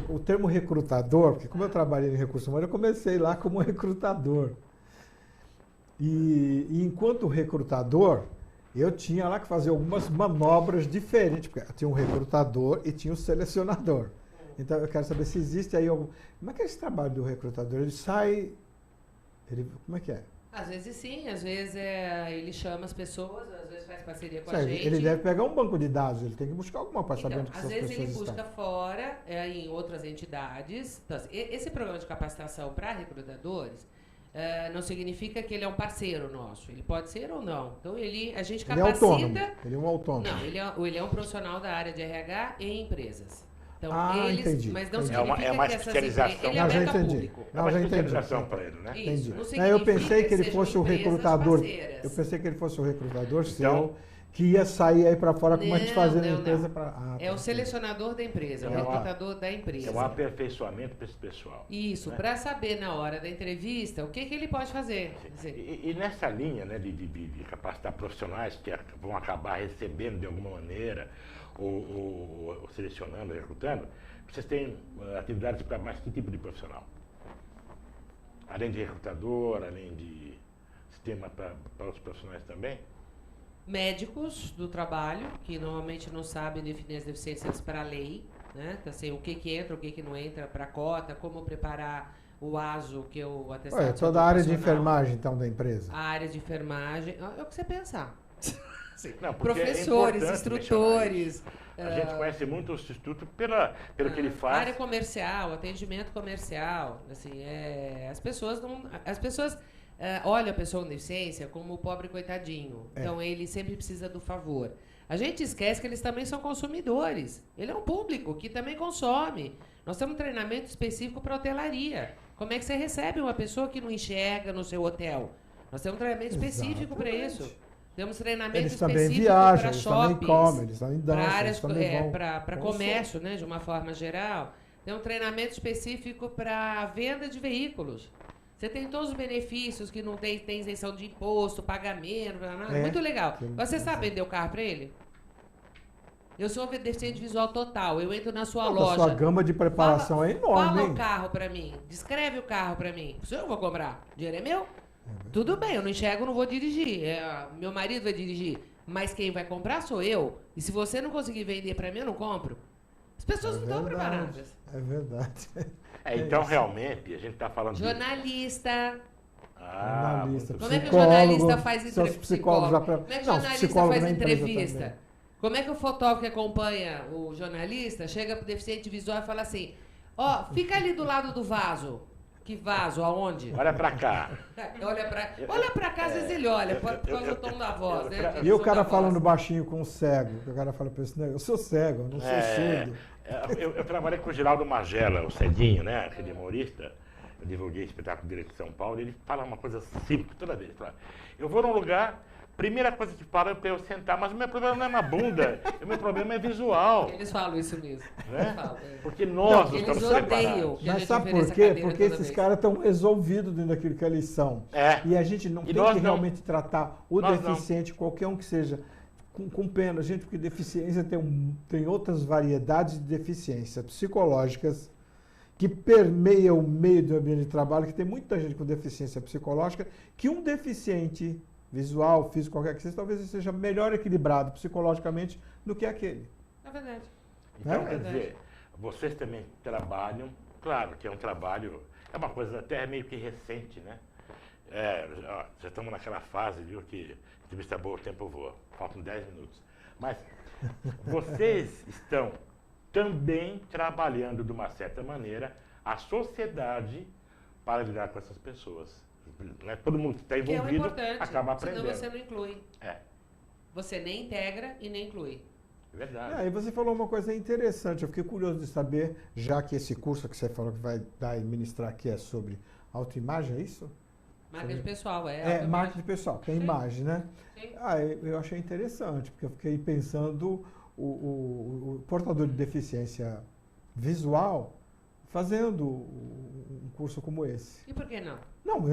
Speaker 2: O termo recrutador, porque como eu trabalhei em recursos humanos, eu comecei lá como recrutador. E enquanto recrutador, eu tinha lá que fazer algumas manobras diferentes, porque tinha um recrutador e tinha o selecionador. Então eu quero saber se existe aí algum. Como é que é esse trabalho do recrutador? Ele sai. Como é que é?
Speaker 3: Às vezes sim, às vezes ele chama as pessoas, às vezes faz parceria com a
Speaker 2: Sabe,
Speaker 3: gente.
Speaker 2: ele deve pegar um banco de dados, ele tem que buscar alguma para saber onde que
Speaker 3: Às
Speaker 2: essas
Speaker 3: vezes
Speaker 2: pessoas
Speaker 3: ele busca
Speaker 2: estão.
Speaker 3: fora, em outras entidades. Então, assim, esse programa de capacitação para recrutadores não significa que ele é um parceiro nosso. Ele pode ser ou não. Então, a gente
Speaker 2: Ele é
Speaker 3: capacita...
Speaker 2: autônomo. Ele é um autônomo.
Speaker 3: Não, ele é um profissional da área de RH em empresas. Então,
Speaker 2: entendi.
Speaker 3: Mas não
Speaker 2: Entendi.
Speaker 3: significa
Speaker 1: É uma
Speaker 3: que essas
Speaker 1: especialização.
Speaker 3: empresas... Ele é
Speaker 2: Não, já
Speaker 3: aberto ao
Speaker 2: entendi.
Speaker 3: público.
Speaker 2: Não, já entendi.
Speaker 1: Especialização para ele, né?
Speaker 3: Isso,
Speaker 2: Entendi.
Speaker 3: não
Speaker 2: Eu
Speaker 3: significa
Speaker 2: pensei que ele
Speaker 3: sejam
Speaker 2: fosse o
Speaker 3: empresas
Speaker 2: recrutador.
Speaker 3: parceiras.
Speaker 2: Eu pensei que ele fosse o recrutador
Speaker 1: Então,
Speaker 2: seu, que ia sair aí para fora como a gente fazia na
Speaker 3: Não,
Speaker 2: empresa
Speaker 3: não.
Speaker 2: para.
Speaker 3: É o selecionador da empresa, o
Speaker 1: É uma-
Speaker 3: recrutador da empresa.
Speaker 1: É um aperfeiçoamento para esse pessoal.
Speaker 3: Isso,
Speaker 1: né?
Speaker 3: para saber na hora da entrevista o que ele pode fazer. Quer dizer,
Speaker 1: E nessa linha, né, de capacitar profissionais que vão acabar recebendo de alguma maneira, ou selecionando, recrutando, vocês têm atividades para mais que tipo de profissional? Além de recrutador, além de sistema para outros profissionais também?
Speaker 3: médicos do trabalho, que normalmente não sabem definir as deficiências para a lei, né? Então, assim, o que entra, o que não entra para a cota, como preparar o ASO, que é o atestado
Speaker 2: Olha, toda a área de
Speaker 3: ocupacional.
Speaker 2: enfermagem, então, da empresa.
Speaker 3: A área de enfermagem, é o que você pensar.
Speaker 1: Não, porque
Speaker 3: Professores,
Speaker 1: é importante
Speaker 3: instrutores.
Speaker 1: A gente conhece muito o Instituto pelo que ele faz.
Speaker 3: Área comercial, atendimento comercial, assim, as pessoas olham a pessoa com deficiência como o pobre coitadinho. Então ele sempre precisa do favor. A gente esquece que eles também são consumidores. Ele é um público que também consome. Nós temos um treinamento específico para hotelaria. Como é que você recebe uma pessoa que não enxerga no seu hotel? Nós temos um treinamento específico para isso. Temos treinamento
Speaker 2: Eles também
Speaker 3: específico
Speaker 2: viajam,
Speaker 3: para
Speaker 2: eles também
Speaker 3: shoppings,
Speaker 2: comem, eles também
Speaker 3: para
Speaker 2: dançam,
Speaker 3: áreas,
Speaker 2: eles também vão.
Speaker 3: para comércio, né, de uma forma geral. Tem um treinamento específico para venda de veículos. Você tem todos os benefícios que não tem isenção de imposto, pagamento, muito legal. Você sabe vender o carro para ele? Eu sou deficiente visual total. Eu entro na sua loja.
Speaker 2: A sua gama de preparação é enorme,
Speaker 3: Fala
Speaker 2: hein?
Speaker 3: o carro para mim. Descreve o carro para mim. Se eu não vou comprar, o dinheiro é meu. Tudo bem, eu não enxergo, não vou dirigir. Meu marido vai dirigir. Mas quem vai comprar sou eu. E se você não conseguir vender para mim, eu não compro. As pessoas não estão preparadas.
Speaker 2: É verdade.
Speaker 1: Então, realmente, a gente está falando
Speaker 3: Jornalista.
Speaker 2: Jornalista,
Speaker 3: Como é que o
Speaker 2: psicólogo,
Speaker 3: jornalista faz
Speaker 2: seus
Speaker 3: entrevista?
Speaker 2: psicólogos já
Speaker 3: Como é que o
Speaker 2: Não,
Speaker 3: jornalista
Speaker 2: psicólogo
Speaker 3: faz
Speaker 2: na empresa
Speaker 3: entrevista?
Speaker 2: também.
Speaker 3: Como é que o fotógrafo que acompanha o jornalista chega pro deficiente visual e fala assim: ó, fica ali do lado do vaso. Que vaso? Aonde?
Speaker 1: Olha para cá.
Speaker 3: Olha pra cá, às vezes ele olha, por causa do tom da voz, né?
Speaker 2: E o cara falando baixinho com o cego. O cara fala pra ele, não, eu sou cego, eu não sou surdo.
Speaker 1: Eu trabalhei com o Geraldo Magela, o ceguinho, né? Aquele humorista. Eu divulguei espetáculo dele de São Paulo. E ele fala uma coisa simples toda vez. Ele fala, eu vou num lugar, primeira coisa que fala é para eu sentar, mas o meu problema não é na bunda, o meu problema é visual.
Speaker 3: Eles falam isso mesmo.
Speaker 1: Né?
Speaker 3: Falam,
Speaker 1: porque nós
Speaker 3: eles
Speaker 1: estamos
Speaker 3: odeiam.
Speaker 1: preparados.
Speaker 3: Que a
Speaker 2: Mas
Speaker 3: gente
Speaker 2: sabe
Speaker 3: ofereça
Speaker 2: por quê?
Speaker 3: cadeira
Speaker 2: Porque
Speaker 3: toda
Speaker 2: esses
Speaker 3: vez.
Speaker 2: caras estão resolvidos dentro daquilo que eles são. E a gente não
Speaker 1: E
Speaker 2: tem
Speaker 1: nós
Speaker 2: que
Speaker 1: não.
Speaker 2: realmente tratar o
Speaker 1: Nós
Speaker 2: deficiente, qualquer um que seja, com pena, gente, porque deficiência tem outras variedades de deficiências psicológicas que permeiam o meio do ambiente de trabalho, que tem muita gente com deficiência psicológica, que um deficiente visual, físico, qualquer que seja, talvez ele seja melhor equilibrado psicologicamente do que aquele.
Speaker 3: É verdade.
Speaker 1: Então,
Speaker 2: É
Speaker 1: quer dizer, vocês também trabalham, claro que é um trabalho, é uma coisa até meio que recente, né? Já estamos naquela fase, viu, que entrevista boa, o tempo voa. Faltam 10 minutos. Mas vocês estão também trabalhando de uma certa maneira a sociedade para lidar com essas pessoas. Né? Todo mundo que está
Speaker 3: Que é o
Speaker 1: envolvido
Speaker 3: importante,
Speaker 1: acaba aprendendo.
Speaker 3: senão você não inclui.
Speaker 1: É,
Speaker 3: Você nem integra e nem inclui.
Speaker 1: é verdade.
Speaker 2: E você falou uma coisa interessante, eu fiquei curioso de saber, já que esse curso que você falou que vai dar e ministrar aqui é sobre autoimagem, é isso?
Speaker 3: Marketing pessoal,
Speaker 2: Marketing pessoal, tem
Speaker 3: Sim.
Speaker 2: imagem, né?
Speaker 3: Sim.
Speaker 2: Eu achei interessante, porque eu fiquei pensando o portador de deficiência visual fazendo um curso como esse.
Speaker 3: E por que não?
Speaker 2: Não,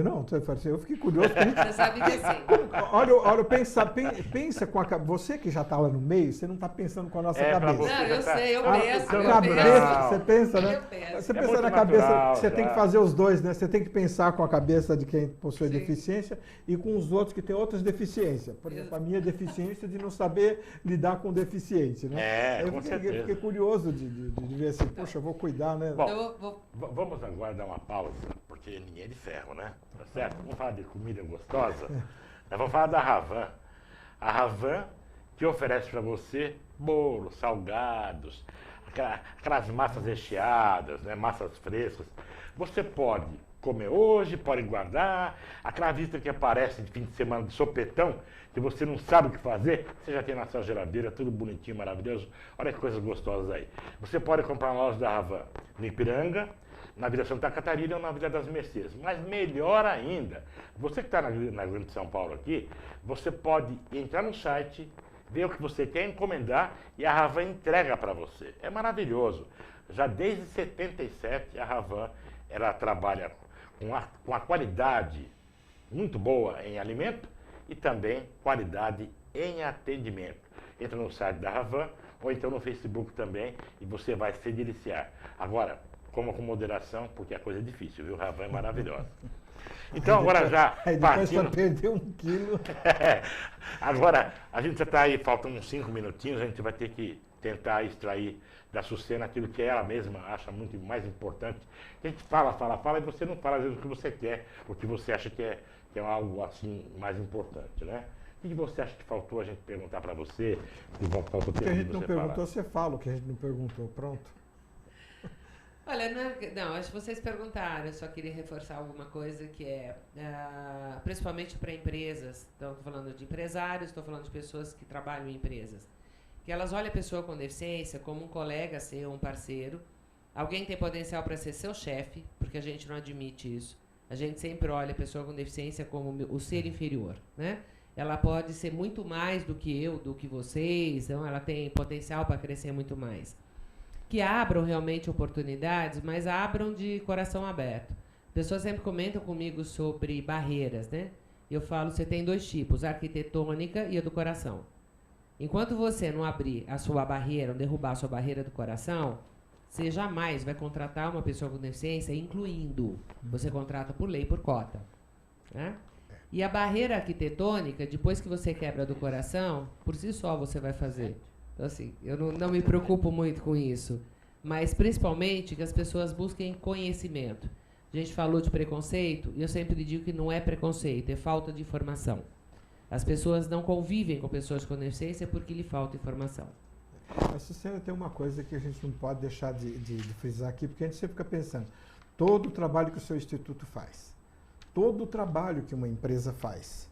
Speaker 2: eu fiquei curioso.
Speaker 3: Você sabe que sim.
Speaker 2: Olha, pensa com a cabeça. Você que já está lá no meio, você não está pensando com a nossa
Speaker 1: Pra
Speaker 2: cabeça.
Speaker 1: você
Speaker 3: Não, eu
Speaker 1: já tá-
Speaker 3: sei, eu
Speaker 2: A
Speaker 3: penso.
Speaker 2: cabeça, você pensa, né?
Speaker 3: Eu penso.
Speaker 2: Você
Speaker 1: É
Speaker 2: pensa
Speaker 1: muito
Speaker 2: na cabeça,
Speaker 1: natural,
Speaker 2: você tem
Speaker 1: já.
Speaker 2: que fazer os dois, né? Você tem que pensar com a cabeça de quem possui
Speaker 3: Sim.
Speaker 2: deficiência e com os outros que têm outras deficiências. Por exemplo, a minha deficiência de não saber lidar com deficiente, né?
Speaker 1: É,
Speaker 2: Eu
Speaker 1: com
Speaker 2: fiquei
Speaker 1: certeza.
Speaker 2: curioso de ver assim, poxa, eu vou cuidar, né?
Speaker 1: Bom,
Speaker 3: Eu vou-
Speaker 1: Vamos agora dar uma pausa, porque ninguém é de ferro, né? Tá certo? Vamos falar de comida gostosa? Nós vamos falar da Ravan. A Ravan que oferece para você bolos, salgados, aquelas massas recheadas, né? Massas frescas. Você pode comer hoje, pode guardar. Aquela vista que aparece de fim de semana de sopetão, que você não sabe o que fazer, você já tem na sua geladeira, tudo bonitinho, maravilhoso. Olha que coisas gostosas aí. Você pode comprar na loja da Ravan no Ipiranga, na Vila Santa Catarina ou na Vila das Mercês. Mas melhor ainda, você que está na Grande São Paulo aqui, você pode entrar no site, ver o que você quer encomendar e a Ravan entrega para você. É maravilhoso. Já desde 77 a Ravan ela trabalha com a qualidade muito boa em alimento e também qualidade em atendimento. Entra no site da Ravan ou então no Facebook também e você vai se deliciar. Agora, coma com moderação, porque a coisa é difícil, viu? Ravan é maravilhosa. Então, agora já
Speaker 2: Aí depois
Speaker 1: partindo...
Speaker 2: para perder 1 quilo.
Speaker 1: Agora, a gente já está aí, faltam uns 5 minutinhos, a gente vai ter que tentar extrair da Sucena aquilo que ela mesma acha muito mais importante. A gente fala, e você não fala às vezes o que você quer, o que você acha que é algo assim mais importante, né? O que você acha que faltou a gente perguntar para você? Faltou
Speaker 2: O que a
Speaker 1: tempo
Speaker 2: gente
Speaker 1: de
Speaker 2: não
Speaker 1: você
Speaker 2: perguntou,
Speaker 1: falar?
Speaker 2: você fala. O que a gente não perguntou, pronto.
Speaker 3: Olha, não, acho que vocês perguntaram, eu só queria reforçar alguma coisa que é, principalmente para empresas, então estou falando de empresários, estou falando de pessoas que trabalham em empresas, que elas olham a pessoa com deficiência como um colega seu, um parceiro, alguém tem potencial para ser seu chefe, porque a gente não admite isso, a gente sempre olha a pessoa com deficiência como o ser inferior, né? Ela pode ser muito mais do que eu, do que vocês, então ela tem potencial para crescer muito mais. Que abram realmente oportunidades, mas abram de coração aberto. Pessoas sempre comentam comigo sobre barreiras, né? Eu falo, você tem 2 tipos, a arquitetônica e a do coração. Enquanto você não abrir a sua barreira, não derrubar a sua barreira do coração, você jamais vai contratar uma pessoa com deficiência, incluindo. Você contrata por lei, por cota. Né? E a barreira arquitetônica, depois que você quebra do coração, por si só você vai fazer. Então, assim, eu não me preocupo muito com isso. Mas, principalmente, que as pessoas busquem conhecimento. A gente falou de preconceito, e eu sempre digo que não é preconceito, é falta de informação. As pessoas não convivem com pessoas com deficiência porque lhe falta informação.
Speaker 2: A Sucena tem uma coisa que a gente não pode deixar de frisar aqui, porque a gente sempre fica pensando, todo o trabalho que o seu instituto faz, todo o trabalho que uma empresa faz,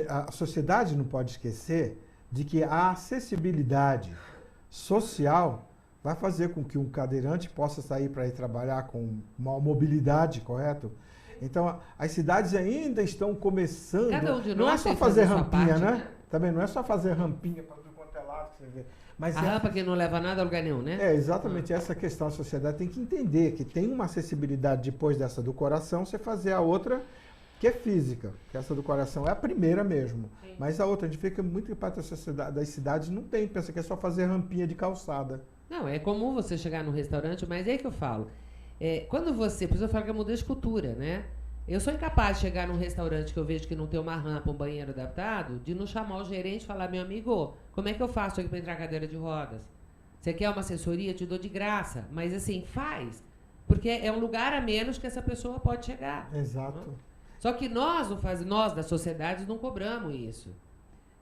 Speaker 2: a sociedade não pode esquecer de que a acessibilidade social vai fazer com que um cadeirante possa sair para ir trabalhar com uma mobilidade, correto? Então, as cidades ainda estão começando.
Speaker 3: Cada um de
Speaker 2: não é
Speaker 3: nós
Speaker 2: só
Speaker 3: tem que
Speaker 2: fazer
Speaker 3: fazer sua
Speaker 2: rampinha,
Speaker 3: parte,
Speaker 2: né?
Speaker 3: né?
Speaker 2: Também não é só fazer rampinha para tudo quanto é lado que você vê. Mas
Speaker 3: A rampa que não leva nada a lugar nenhum, né?
Speaker 2: é exatamente essa questão. A sociedade tem que entender que tem uma acessibilidade depois dessa do coração, você fazer a outra que é física, que essa do coração é a primeira mesmo.
Speaker 3: Sim.
Speaker 2: Mas a outra, a gente fica muito em parte das cidades, não tem, pensa que é só fazer rampinha de calçada.
Speaker 3: Não, é comum você chegar num restaurante, mas é aí que eu falo. Quando você... Por isso eu falo que é mudança de cultura, né? Eu sou incapaz de chegar num restaurante que eu vejo que não tem uma rampa, um banheiro adaptado, de não chamar o gerente e falar, meu amigo, como é que eu faço aqui para entrar na cadeira de rodas? Você quer uma assessoria? Eu te dou de graça. Mas assim, faz. Porque é um lugar a menos que essa pessoa pode chegar.
Speaker 2: Exato.
Speaker 3: Só que nós da sociedade não cobramos isso.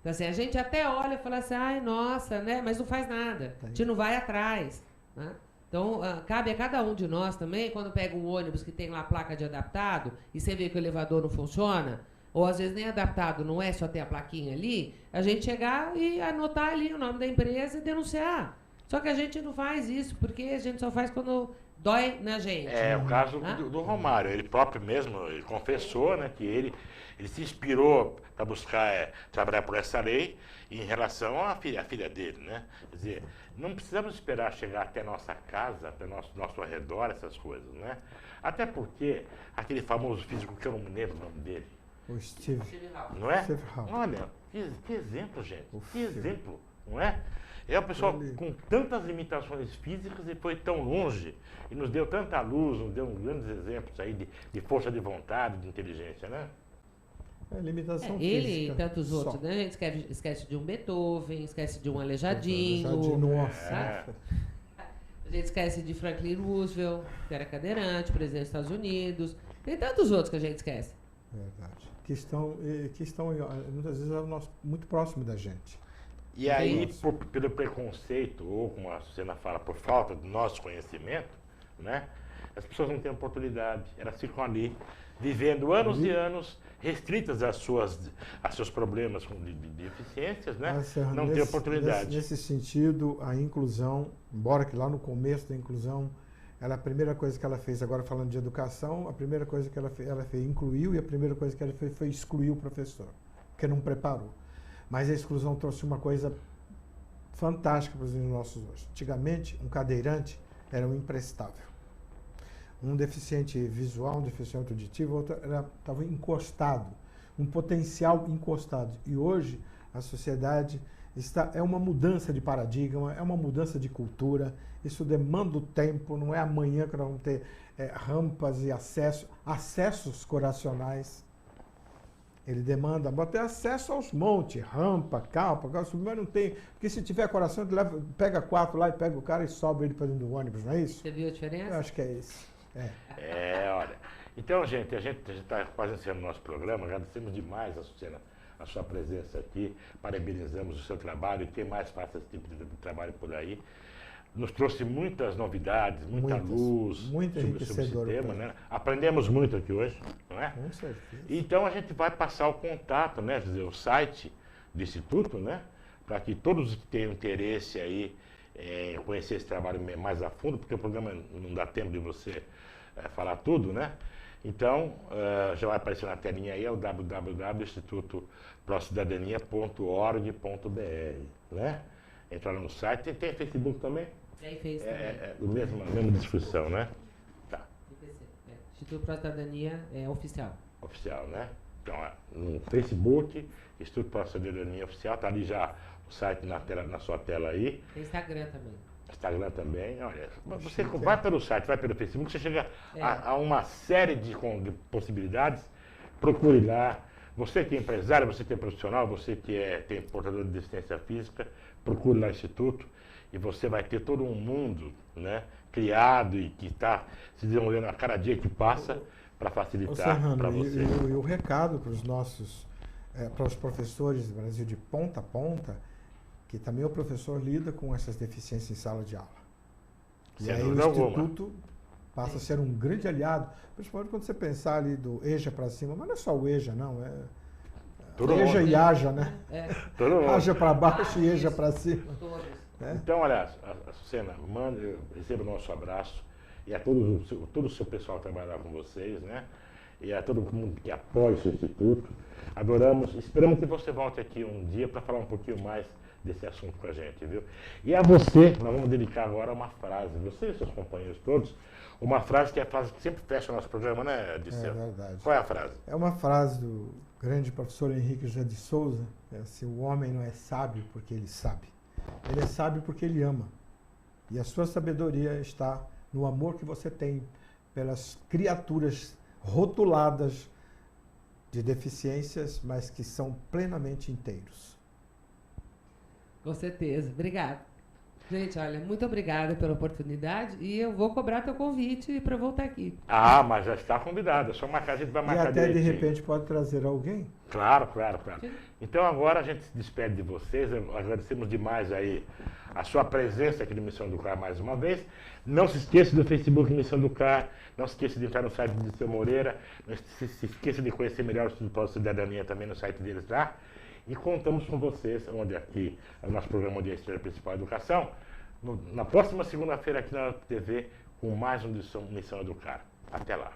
Speaker 3: Então, assim, a gente até olha e fala assim, ai, nossa, né? Mas não faz nada. A gente não vai atrás. Né? Então, cabe a cada um de nós também, quando pega um ônibus que tem lá a placa de adaptado e você vê que o elevador não funciona, ou às vezes nem adaptado, não é só ter a plaquinha ali, a gente chegar e anotar ali o nome da empresa e denunciar. Só que a gente não faz isso, porque a gente só faz quando dói na gente.
Speaker 1: É o caso do Romário. Ele próprio mesmo, ele confessou, né, que ele se inspirou para buscar trabalhar por essa lei em relação à filha dele, né? Quer dizer, não precisamos esperar chegar até nossa casa, até nosso arredor, essas coisas, né? Até porque aquele famoso físico, que eu não me lembro o nome dele.
Speaker 2: O Steve.
Speaker 1: Não é?
Speaker 2: Steve Hall.
Speaker 1: Olha, que exemplo, gente. Que exemplo, não é? É uma pessoa com tantas limitações físicas e foi tão longe e nos deu tanta luz, nos deu grandes exemplos aí de força de vontade, de inteligência, né?
Speaker 2: Limitação física.
Speaker 3: Ele e tantos outros, né? A gente esquece de um Beethoven, esquece de um Aleijadinho.
Speaker 2: Nossa.
Speaker 3: A gente esquece de Franklin Roosevelt, que era cadeirante, presidente dos Estados Unidos. Tem tantos outros que a gente esquece.
Speaker 2: Verdade. Que estão muitas vezes muito próximo da gente.
Speaker 1: E aí, pelo preconceito, ou como a Sucena fala, por falta do nosso conhecimento, né? As pessoas não têm oportunidade. Elas ficam ali, vivendo anos e anos, restritas a seus problemas de deficiências, né? Não tem oportunidade.
Speaker 2: Nesse sentido, a inclusão, embora que lá no começo da inclusão, a primeira coisa que ela fez, agora falando de educação, a primeira coisa que ela fez, incluiu, e a primeira coisa que ela fez foi excluir o professor, porque não preparou. Mas a exclusão trouxe uma coisa fantástica para os nossos hoje. Antigamente, um cadeirante era um imprestável. Um deficiente visual, um deficiente auditivo, outro estava encostado, um potencial encostado. E hoje a sociedade é uma mudança de paradigma, é uma mudança de cultura. Isso demanda o tempo, não é amanhã que nós vamos ter rampas e acessos coracionais. Ele demanda ter acesso aos montes, rampa, calpa, mas não tem. Porque se tiver coração, ele pega 4 lá e pega o cara e sobe ele para dentro do ônibus, não é isso?
Speaker 3: Você viu a diferença?
Speaker 2: Eu acho que é isso.
Speaker 1: Olha. Então, gente, a gente está quase encerrando o nosso programa. Agradecemos demais, Sucena, a sua presença aqui. Parabenizamos o seu trabalho. Quem mais faça esse tipo de trabalho por aí. Nos trouxe muitas novidades, muita luz sobre esse tema, né? Aprendemos muito aqui hoje, não é?
Speaker 2: Com certeza.
Speaker 1: Então a gente vai passar o contato, né? Quer dizer, o site do Instituto, né? Para que todos que tenham interesse aí conhecer esse trabalho mais a fundo, porque o programa não dá tempo de você falar tudo, né? Então, já vai aparecer na telinha aí, é o www.institutoprocidadania.org.br, né? Entrar no site. Tem Facebook também?
Speaker 3: Tem Facebook.
Speaker 1: A mesma descrição, né? Tá.
Speaker 3: Instituto Pro Cidadania é oficial.
Speaker 1: Oficial, né? Então, no Facebook, Instituto Pro Cidadania Oficial, tá ali já o site na sua tela aí.
Speaker 3: Tem Instagram também.
Speaker 1: Instagram também, olha, você vai pelo site, vai pelo Facebook, você chega a uma série de possibilidades, procure lá. Você que é empresário, você que é profissional, você que tem portador de deficiência física, procure lá o Instituto e você vai ter todo um mundo, né, criado e que está se desenvolvendo a cada dia que passa para facilitar para você.
Speaker 2: E o recado para os nossos, para os professores do Brasil de ponta a ponta, que também o professor lida com essas deficiências em sala de aula. E aí o Instituto passa a ser um grande aliado, principalmente quando você pensar ali do EJA para cima, mas não é só o EJA, não, EJA e AJA, né? AJA para baixo e EJA para cima.
Speaker 1: Então, olha, a Sucena, receba o nosso abraço e a todo o seu pessoal que trabalhar com vocês, né? E a todo mundo que apoia o seu Instituto. Adoramos, esperamos que você volte aqui um dia para falar um pouquinho mais desse assunto com a gente, viu? E a você, nós vamos dedicar agora uma frase, você e seus companheiros todos, uma frase que é a frase que sempre fecha o nosso programa, né, Diceu?
Speaker 2: É verdade.
Speaker 1: Qual é a frase?
Speaker 2: É uma frase do grande professor Henrique José de Souza, assim, o homem não é sábio porque ele sabe, ele é sábio porque ele ama. E a sua sabedoria está no amor que você tem pelas criaturas rotuladas de deficiências, mas que são plenamente inteiros.
Speaker 3: Com certeza. Obrigada. Gente, olha, muito obrigada pela oportunidade e eu vou cobrar teu convite para voltar aqui.
Speaker 1: Ah, mas já está convidado. É só marcar, a gente vai
Speaker 2: E
Speaker 1: marcar
Speaker 2: até de
Speaker 1: direitinho.
Speaker 2: repente pode trazer alguém.
Speaker 1: Claro. Então agora a gente se despede de vocês. Agradecemos demais aí a sua presença aqui no Missão Educar mais uma vez. Não se esqueça do Facebook Missão Educar. Não se esqueça de entrar no site do Seu Moreira. Não se esqueça de conhecer melhor o Instituto Paulo Cidadania também no site deles lá. E contamos com vocês, onde aqui é o nosso programa Onde é a Estrela Principal Educação, na próxima segunda-feira aqui na TV, com mais um Missão Educar. Até lá.